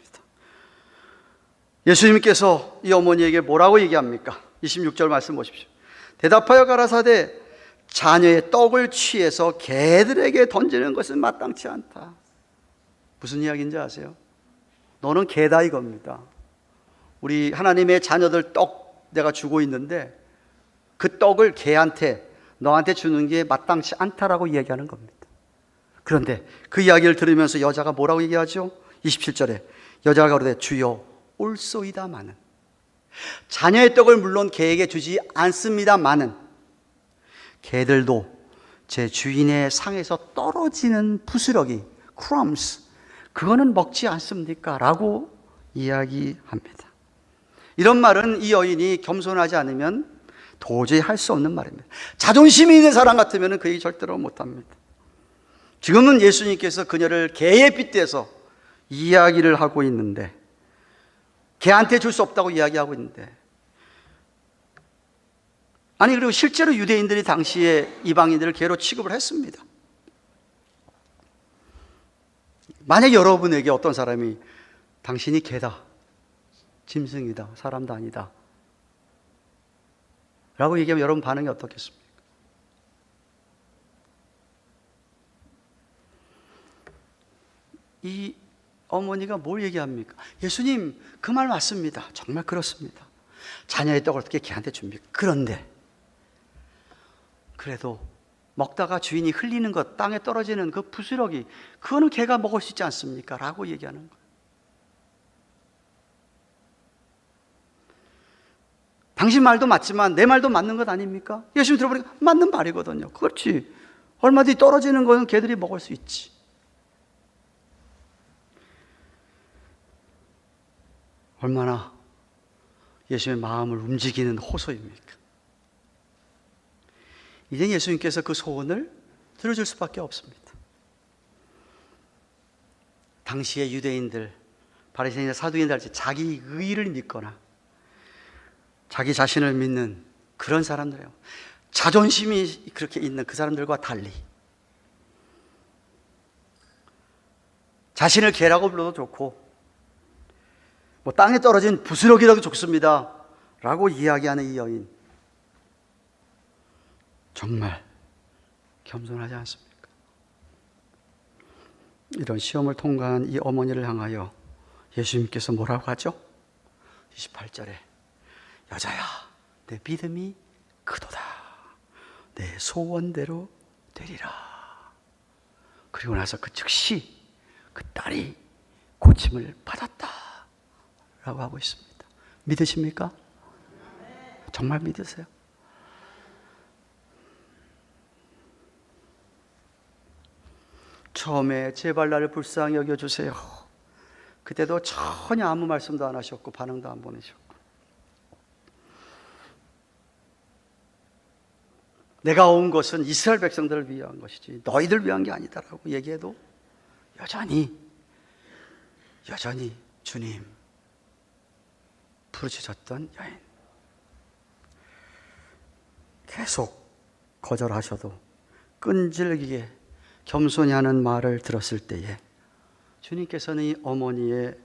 예수님께서 이 어머니에게 뭐라고 얘기합니까? 26절 말씀 보십시오. 대답하여 가라사대 자녀의 떡을 취해서 개들에게 던지는 것은 마땅치 않다. 무슨 이야기인지 아세요? 너는 개다 이겁니다. 우리 하나님의 자녀들 떡 내가 주고 있는데 그 떡을 개한테 너한테 주는 게 마땅치 않다라고 이야기하는 겁니다. 그런데 그 이야기를 들으면서 여자가 뭐라고 얘기하죠? 27절에 여자가 가로되 주여 옳소이다마는 자녀의 떡을 물론 개에게 주지 않습니다마는 개들도 제 주인의 상에서 떨어지는 부스러기 crumbs 그거는 먹지 않습니까? 라고 이야기합니다. 이런 말은 이 여인이 겸손하지 않으면 도저히 할 수 없는 말입니다. 자존심이 있는 사람 같으면 그 얘기 절대로 못합니다. 지금은 예수님께서 그녀를 개에 빗대서 이야기를 하고 있는데 개한테 줄 수 없다고 이야기하고 있는데 아니 그리고 실제로 유대인들이 당시에 이방인들을 개로 취급을 했습니다. 만약 여러분에게 어떤 사람이 당신이 개다, 짐승이다, 사람도 아니다 라고 얘기하면 여러분 반응이 어떻겠습니까? 이 어머니가 뭘 얘기합니까? 예수님 그 말 맞습니다. 정말 그렇습니다. 자녀의 떡을 어떻게 개한테 줍니까? 그런데 그래도 먹다가 주인이 흘리는 것, 땅에 떨어지는 그 부스러기 그거는 개가 먹을 수 있지 않습니까? 라고 얘기하는 거예요. 당신 말도 맞지만 내 말도 맞는 것 아닙니까? 예수님 들어보니까 맞는 말이거든요. 그렇지. 얼마 뒤 떨어지는 거는 개들이 먹을 수 있지. 얼마나 예수님의 마음을 움직이는 호소입니까? 이제 예수님께서 그 소원을 들어줄 수밖에 없습니다. 당시의 유대인들, 바리새인이나 사두개인들 자기 의를 믿거나 자기 자신을 믿는 그런 사람들이에요. 자존심이 그렇게 있는 그 사람들과 달리 자신을 개라고 불러도 좋고 뭐 땅에 떨어진 부스러기라도 좋습니다 라고 이야기하는 이 여인 정말 겸손하지 않습니까? 이런 시험을 통과한 이 어머니를 향하여 예수님께서 뭐라고 하죠? 28절에 여자야 내 믿음이 크도다 내 소원대로 되리라. 그리고 나서 그 즉시 그 딸이 고침을 받았다 라고 하고 있습니다. 믿으십니까? 정말 믿으세요? 처음에 제발 나를 불쌍히 여겨주세요. 그때도 전혀 아무 말씀도 안 하셨고 반응도 안 보내셨고 내가 온 것은 이스라엘 백성들을 위한 것이지 너희들 위한 게 아니다라고 얘기해도 여전히 주님 부르짖었던 여인 계속 거절하셔도 끈질기게 겸손히 하는 말을 들었을 때에 주님께서는 이 어머니의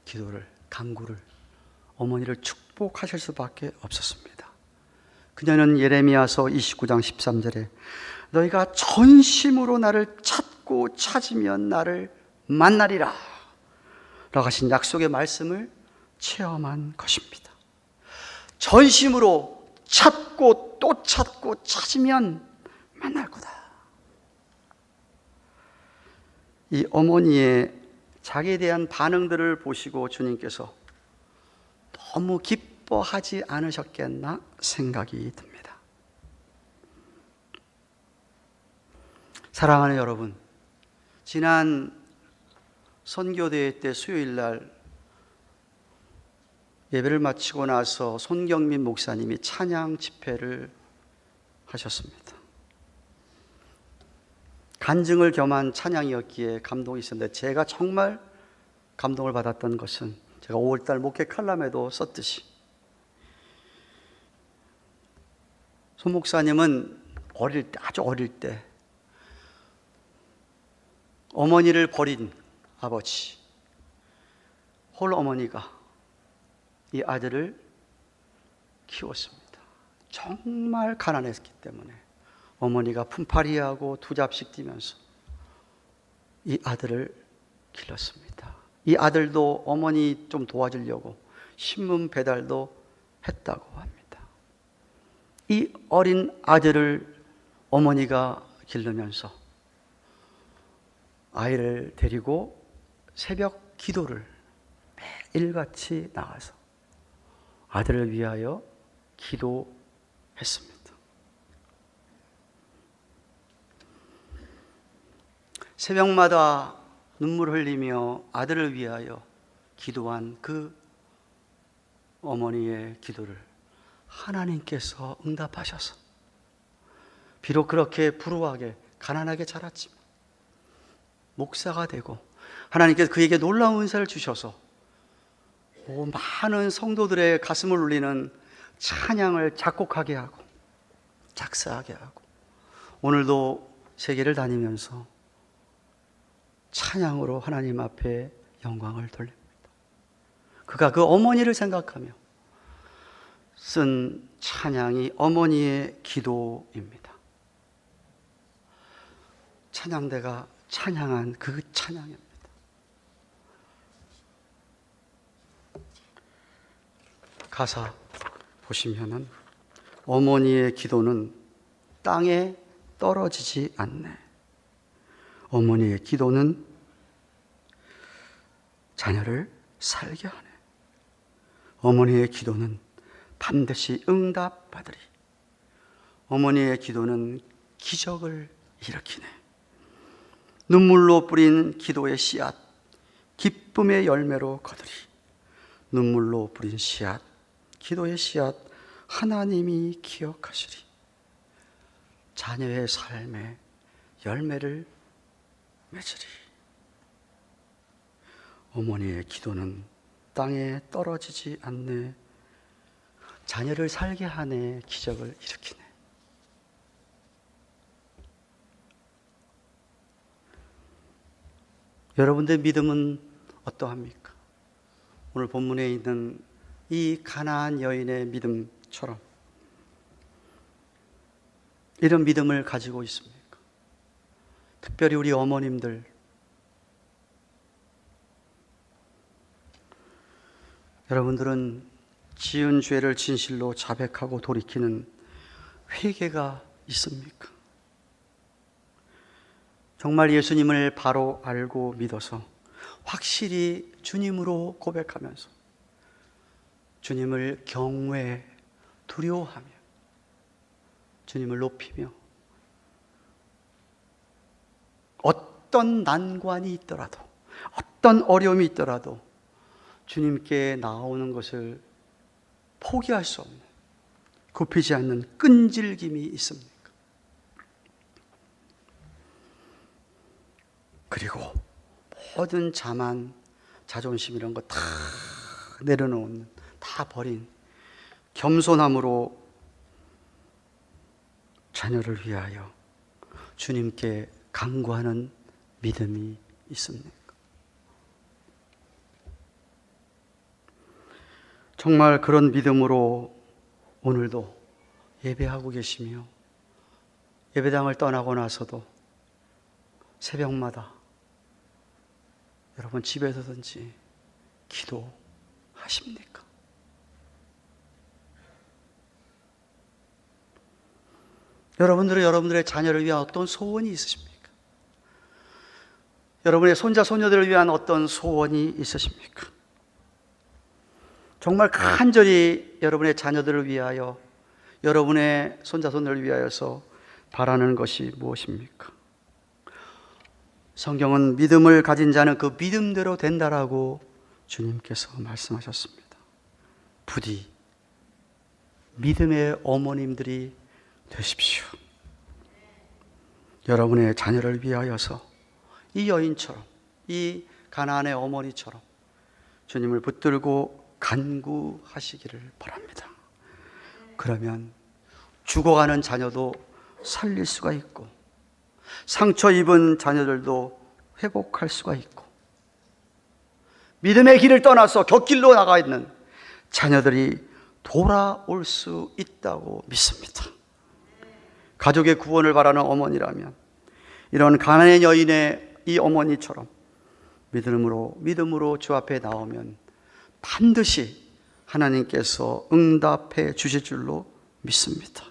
기도를 간구를 어머니를 축복하실 수밖에 없었습니다. 그녀는 예레미야서 29장 13절에 너희가 전심으로 나를 찾고 찾으면 나를 만나리라 라고 하신 약속의 말씀을 체험한 것입니다. 전심으로 찾고 또 찾고 찾으면 만날 거다. 이 어머니의 자기에 대한 반응들을 보시고 주님께서 너무 기뻐하지 않으셨겠나 생각이 듭니다. 사랑하는 여러분, 지난 선교대회 때 수요일 날 예배를 마치고 나서 손경민 목사님이 찬양 집회를 하셨습니다. 간증을 겸한 찬양이었기에 감동이 있었는데, 제가 정말 감동을 받았던 것은 제가 5월달 목회 칼럼에도 썼듯이, 손 목사님은 어릴 때, 아주 어릴 때 어머니를 버린 아버지, 홀 어머니가 이 아들을 키웠습니다. 정말 가난했기 때문에 어머니가 품팔이하고 두 잡씩 뛰면서 이 아들을 길렀습니다. 이 아들도 어머니 좀 도와주려고 신문 배달도 했다고 합니다. 이 어린 아들을 어머니가 기르면서 아이를 데리고 새벽 기도를 매일같이 나가서 아들을 위하여 기도했습니다. 새벽마다 눈물을 흘리며 아들을 위하여 기도한 그 어머니의 기도를 하나님께서 응답하셔서 비록 그렇게 불우하게 가난하게 자랐지만 목사가 되고 하나님께서 그에게 놀라운 은사를 주셔서 많은 성도들의 가슴을 울리는 찬양을 작곡하게 하고 작사하게 하고 오늘도 세계를 다니면서 찬양으로 하나님 앞에 영광을 돌립니다. 그가 그 어머니를 생각하며 쓴 찬양이 어머니의 기도입니다. 찬양대가 찬양한 그 찬양입니다. 가사 보시면은 어머니의 기도는 땅에 떨어지지 않네. 어머니의 기도는 자녀를 살게 하네. 어머니의 기도는 반드시 응답받으리. 어머니의 기도는 기적을 일으키네. 눈물로 뿌린 기도의 씨앗, 기쁨의 열매로 거두리. 눈물로 뿌린 씨앗, 기도의 씨앗, 하나님이 기억하시리. 자녀의 삶에 열매를 맺으리. 어머니의 기도는 땅에 떨어지지 않네. 자녀를 살게 하네. 기적을 일으키네. 여러분들의 믿음은 어떠합니까? 오늘 본문에 있는 이 가나안 여인의 믿음처럼 이런 믿음을 가지고 있습니까? 특별히 우리 어머님들, 여러분들은 지은 죄를 진실로 자백하고 돌이키는 회개가 있습니까? 정말 예수님을 바로 알고 믿어서 확실히 주님으로 고백하면서 주님을 경외, 두려워하며 주님을 높이며 어떤 난관이 있더라도 어떤 어려움이 있더라도 주님께 나오는 것을 포기할 수 없는 굽히지 않는 끈질김이 있습니까? 그리고 모든 자만, 자존심 이런 거 다 내려놓는, 다 버린 겸손함으로 자녀를 위하여 주님께 간구하는 믿음이 있습니까? 정말 그런 믿음으로 오늘도 예배하고 계시며 예배당을 떠나고 나서도 새벽마다 여러분 집에서든지 기도하십니까? 여러분들은 여러분들의 자녀를 위한 어떤 소원이 있으십니까? 여러분의 손자, 손녀들을 위한 어떤 소원이 있으십니까? 정말 간절히 여러분의 자녀들을 위하여, 여러분의 손자, 손녀를 위하여서 바라는 것이 무엇입니까? 성경은 믿음을 가진 자는 그 믿음대로 된다라고 주님께서 말씀하셨습니다. 부디 믿음의 어머님들이 되십시오. 여러분의 자녀를 위하여서 이 여인처럼, 이 가나안의 어머니처럼 주님을 붙들고 간구하시기를 바랍니다. 그러면 죽어가는 자녀도 살릴 수가 있고, 상처 입은 자녀들도 회복할 수가 있고, 믿음의 길을 떠나서 곁길로 나가 있는 자녀들이 돌아올 수 있다고 믿습니다. 가족의 구원을 바라는 어머니라면 이런 가난한 여인의 이 어머니처럼 믿음으로 주 앞에 나오면 반드시 하나님께서 응답해 주실 줄로 믿습니다.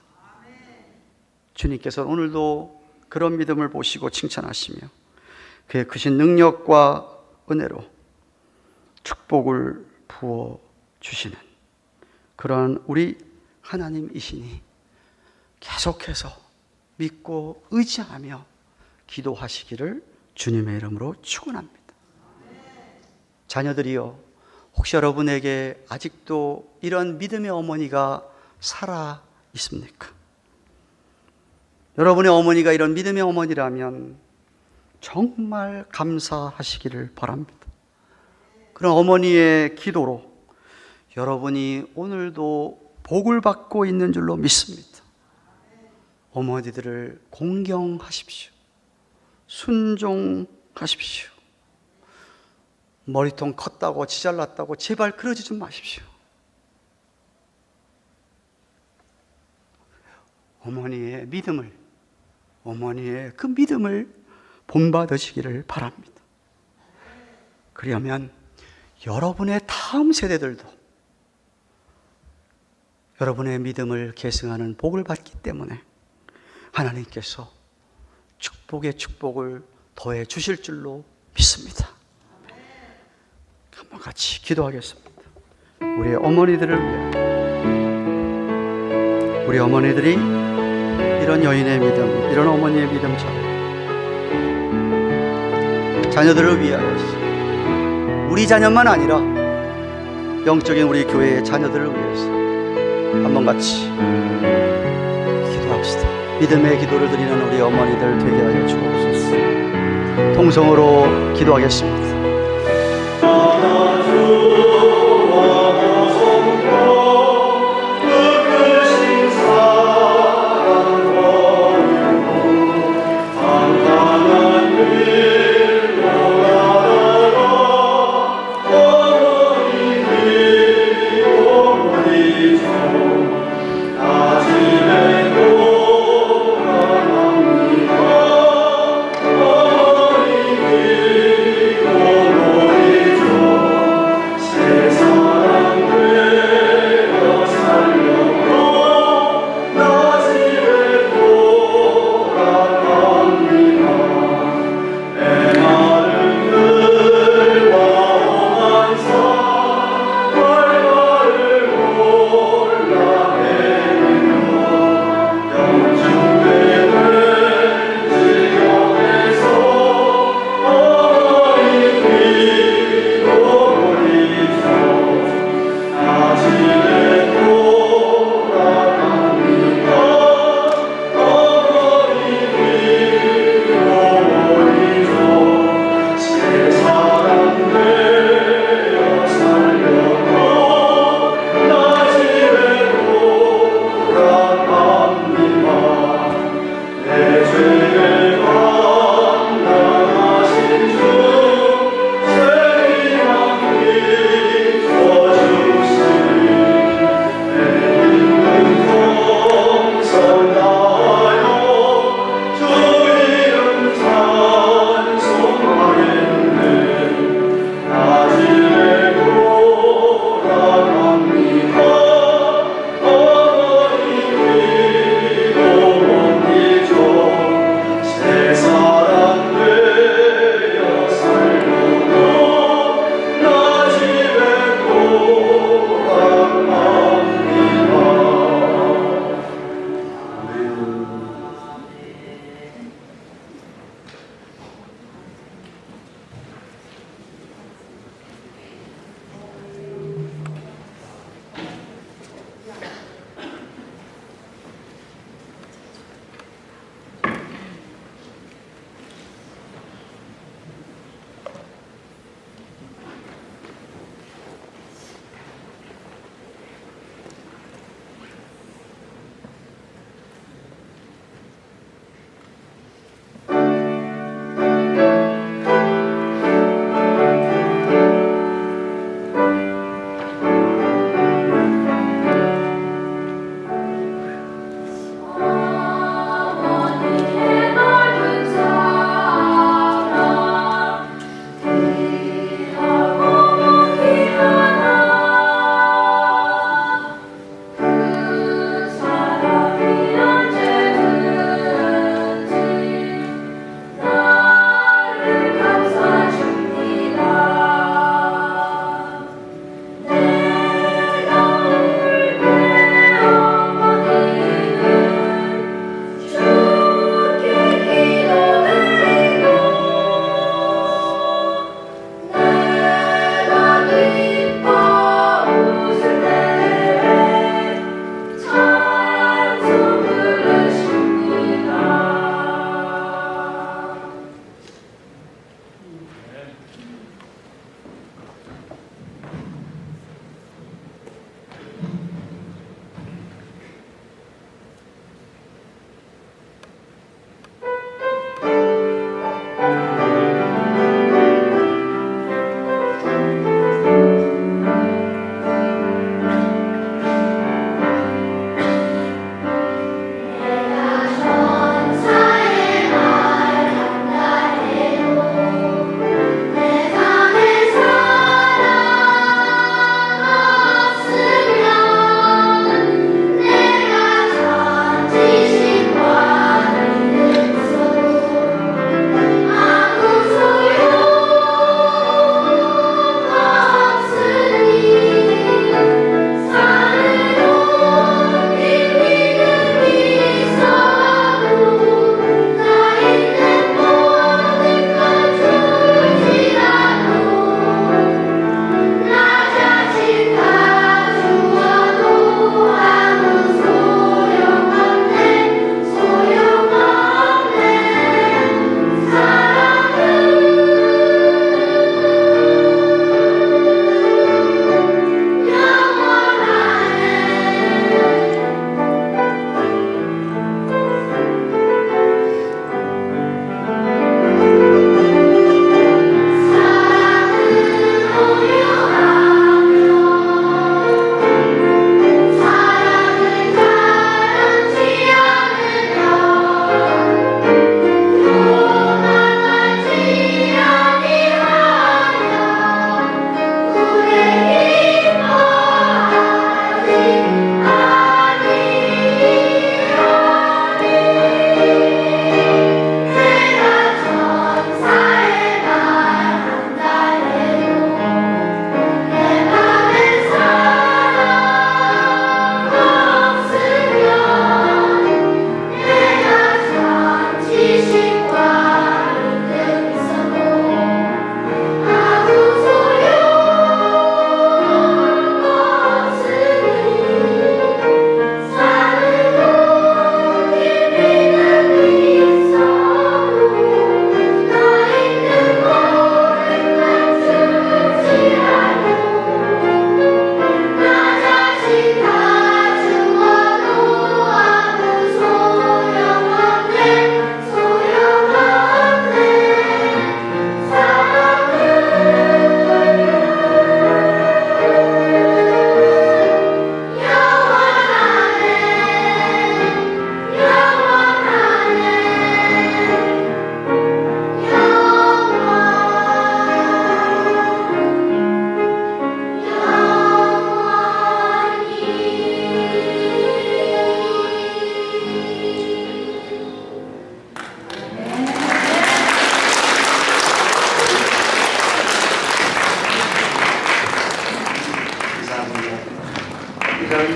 주님께서 오늘도 그런 믿음을 보시고 칭찬하시며 그의 크신 능력과 은혜로 축복을 부어 주시는 그러한 우리 하나님이시니 계속해서 믿고 의지하며 기도하시기를 주님의 이름으로 축원합니다. 자녀들이요, 혹시 여러분에게 아직도 이런 믿음의 어머니가 살아 있습니까? 여러분의 어머니가 이런 믿음의 어머니라면 정말 감사하시기를 바랍니다. 그런 어머니의 기도로 여러분이 오늘도 복을 받고 있는 줄로 믿습니다. 어머니들을 공경하십시오. 순종하십시오. 머리통 컸다고 지잘났다고 제발 그러지 좀 마십시오. 어머니의 믿음을, 어머니의 그 믿음을 본받으시기를 바랍니다. 그러면 여러분의 다음 세대들도 여러분의 믿음을 계승하는 복을 받기 때문에 하나님께서 축복의 축복을 더해 주실 줄로 믿습니다. 한번 같이 기도하겠습니다. 우리 어머니들을 위해, 우리 어머니들이 이런 여인의 믿음, 이런 어머니의 믿음처럼 자녀들을 위하여, 우리 자녀만 아니라 영적인 우리 교회의 자녀들을 위해서 한번 같이 기도합시다. 믿음의 기도를 드리는 우리 어머니들 되게 하여 주옵소서. 통성으로 기도하겠습니다.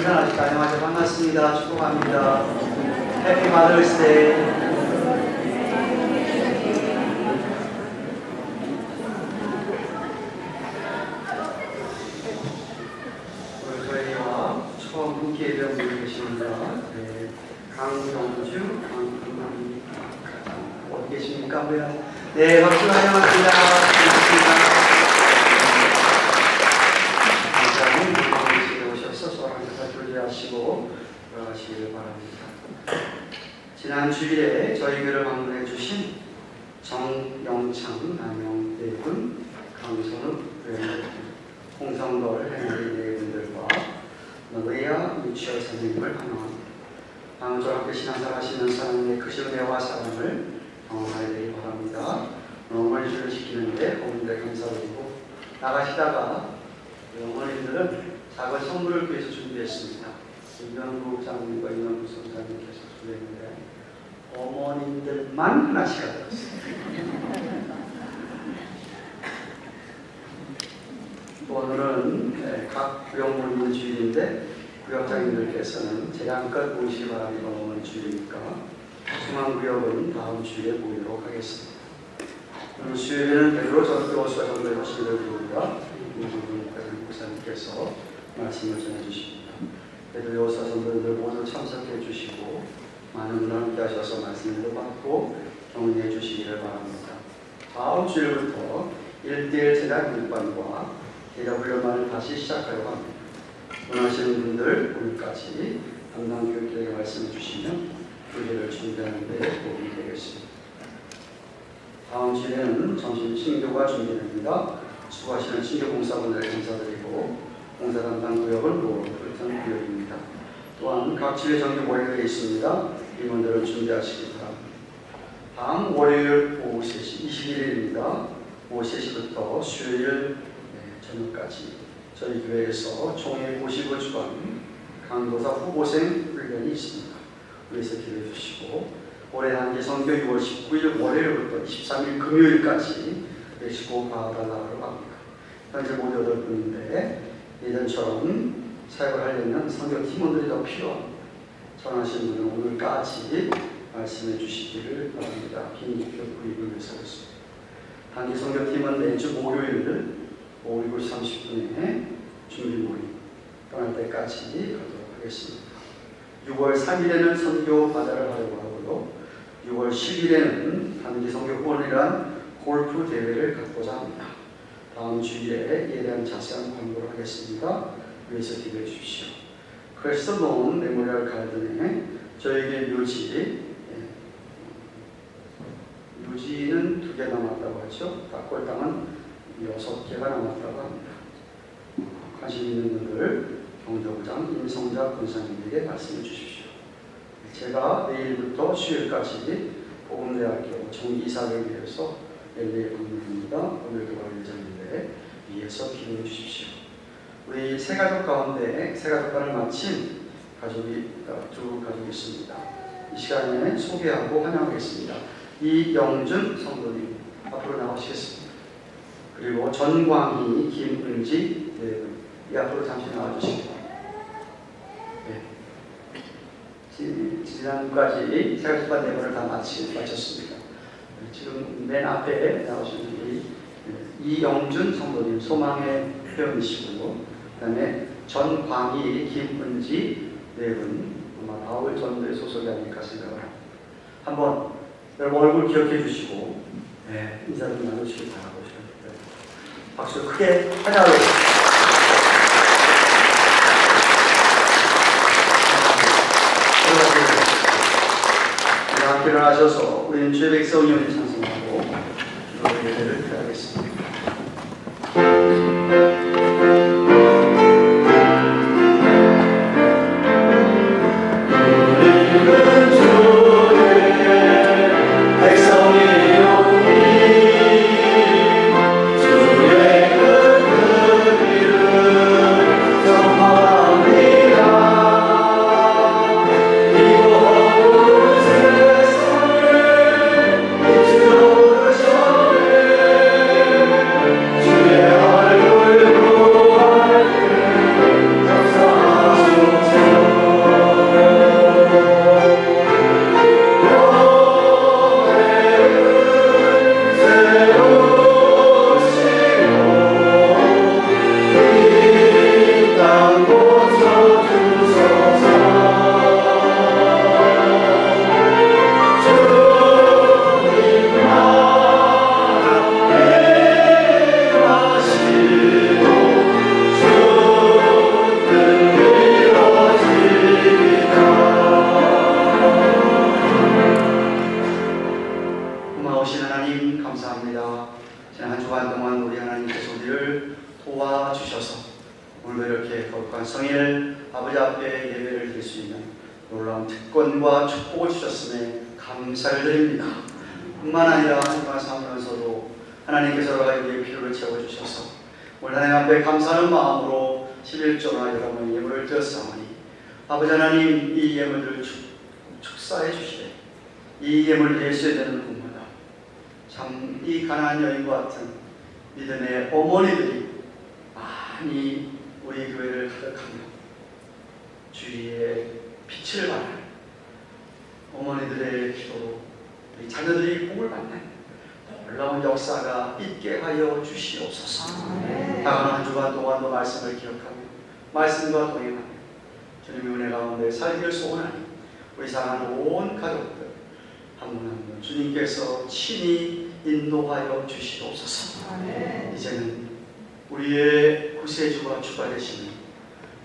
일어나시고 안녕하세요. 반갑습니다. 축복합니다. 해피 마더스데이. 오늘 저희와 처음 함께 예배하고 계십니다. 네, 강경주, 어디 계십니까? 네, 박수 환영합니다. 감사합니다. 오셔서 서로 교제하시고 돌아가시기를 바랍니다. 지난 주일에 저희 교회를 방문해 주신 정영창, 남영 네 분, 강선욱 홍성걸 henry 네 분들과 노래야 유치원 선생님을 환영합니다. 저와 함께 신앙생활 하시면서 하나님의 크신 은혜와 사랑을 경험하게 되기 바랍니다. 어머니들을 지키는데 어머니들 감사드리고 나가시다가 어머니들은 작은 선물을 위해서 준비했습니다. 이명국 장님과 이명국 선장님께서 준비했는데 어머님들만 하나씩 가져왔습니다. 오늘은 각 구역물 있는 주일인데 구역장님들께서는 재량껏 모시기 바랍니다. 어머니 주일이니까 중앙구역은 다음 주일에 모이도록 하겠습니다. 오늘 수요일에는 베드로 전도서가 전도의 허신을 부릅니다. 목사님께서 말씀을 전해주십니다. 베드로서 전도들 모두 참석해 주시고 많은 분들 함께 하셔서 말씀을 받고 격려해 주시기를 바랍니다. 다음 주일부터 1대1 제작 교육반과 대작 훈련반을 다시 시작하려고 합니다. 원하시는 분들 오늘까지 담당 교육자에게 말씀해 주시면 교재를 준비하는 데 도움이 되겠습니다. 다음 주에는 점심 친교가 준비됩니다. 수고하시는 친교봉사분들에 감사드리고 봉사 담당 구역은 노을풀선 구역입니다. 또한 각 지회 정기 모임이 있습니다. 임원들을 준비하시기 바랍니다. 다음 월요일 오후 3시 21일입니다. 오후 3시부터 수요일 저녁까지 저희 교회에서 총회 55주간 강도사 후보생 훈련이 있습니다. 위에서 기도해 주시고 올해 단기 선교 6월 19일 월요일부터 23일 금요일까지 메시고 봐달라고 합니다. 현재 모두 8분인데 예전처럼 사역을 하려면 선교 팀원들이 더 필요합니다. 전하신 분은 오늘까지 말씀해 주시기를 바랍니다. 긴급히 구입을 위해서 하겠습니다. 단기 선교팀은 매주 목요일 오후 7시 30분에 준비 모임 떠날 때까지 가도록 하겠습니다. 6월 3일에는 선교 바다를 하려고 하고요. 6월 10일에는 단기 선교 후원이란 골프 대회를 갖고자 합니다. 다음 주일에 이에 대한 자세한 광고를 하겠습니다. 위에서 기도해 주십시오. 크레스톤 메모리얼 가든에 저에게 묘지는 2개 남았다고 하죠. 닭골당은 6개가 남았다고 합니다. 관심 있는 분들 경정장 임성자 권사님에게 말씀해 주십시오. 제가 내일부터 수요일까지 복음대학교 정기이사를 위해서 LA에 방문합니다. 오늘 들어갈 예정인데 위에서 기도해 주십시오. 우리 세 가족 가운데 세 가족간을 마친 가족이 두 가족이 있습니다. 이 시간에 소개하고 환영하겠습니다. 이영준 성도님 앞으로 나오시겠습니다. 그리고 전광희, 김은지 네 분 이 앞으로 잠시 나와주시기 바랍니다. 네. 지난주까지 세 가족간 네 분을 다 마쳤습니다. 지금 맨 앞에 나오신 분이 이영준 성도님 소망의 표현이시고요. 그 다음에 전광희, 김은지 네 분 아마 바울 전도의 소속이 아닐까 생각을 합니다. 한번 여러분 얼굴 기억해 주시고 인사 좀 나누시기 바라고 박수 크게 환영하겠습니다. 함께 일어나셔서 우리는 주의 백성을 찬송하고 기도의 예배를 드리겠습니다. 감사합니다. 지난 한 주간 동안 우리 하나님께서 우리를 도와주셔서 오늘 이렇게 거룩한 성일 아버지 앞에 예배를 드릴 수 있는 놀라운 특권과 축복을 주셨음에 감사를 드립니다. 뿐만 아니라 한 주간 살면서도 하나님께서 여러 가지 우리의 필요를 채워주셔서 오늘 하나님 앞에 감사하는 마음으로 11조나 여러분의 예물을 드렸사오니 아버지 하나님 이 예물들을 축사해 주시되 이 예물을 예수에 되는 곳마다 참 이 가난한 여인과 같은 믿음의 어머니들이 많이 우리 교회를 가득하며 주위에 빛을 발하는 어머니들의 기도로 우리 자녀들이 복을 받는 놀라운 역사가 있게 하여 주시옵소서. 다가오는 한 주간 동안도 말씀을 기억하며 말씀과 동행하며 주님의 은혜 가운데 살기를 소원하니 우리 사랑하는 온 가족들 한 분 한 분 주님께서 친히 인도하여 주시옵소서. 이제는 우리의 구세주가 주가 되시는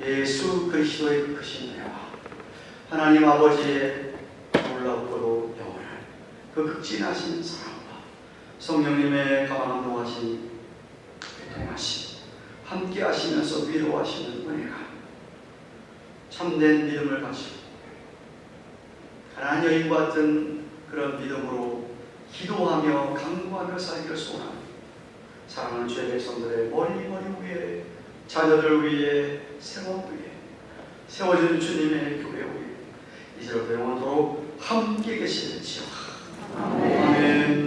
예수 그리스도의 그 크신 은혜와 하나님 아버지의 놀랍고도 영원한 그 극진하신 사랑과 성령님의 감화감동하신 동하심 함께 하시면서 위로하시는 은혜가 참된 믿음을 가지고 가난한 여인 같은 그런 믿음으로 기도하며 강구하며 살기를 소원합니다. 사랑하는 주의 백성들의 머리 위에 자녀들 위에 생업 위에 세워진 주님의 교회 위에 이제부터 영원토록 함께 계시는지요. 아멘.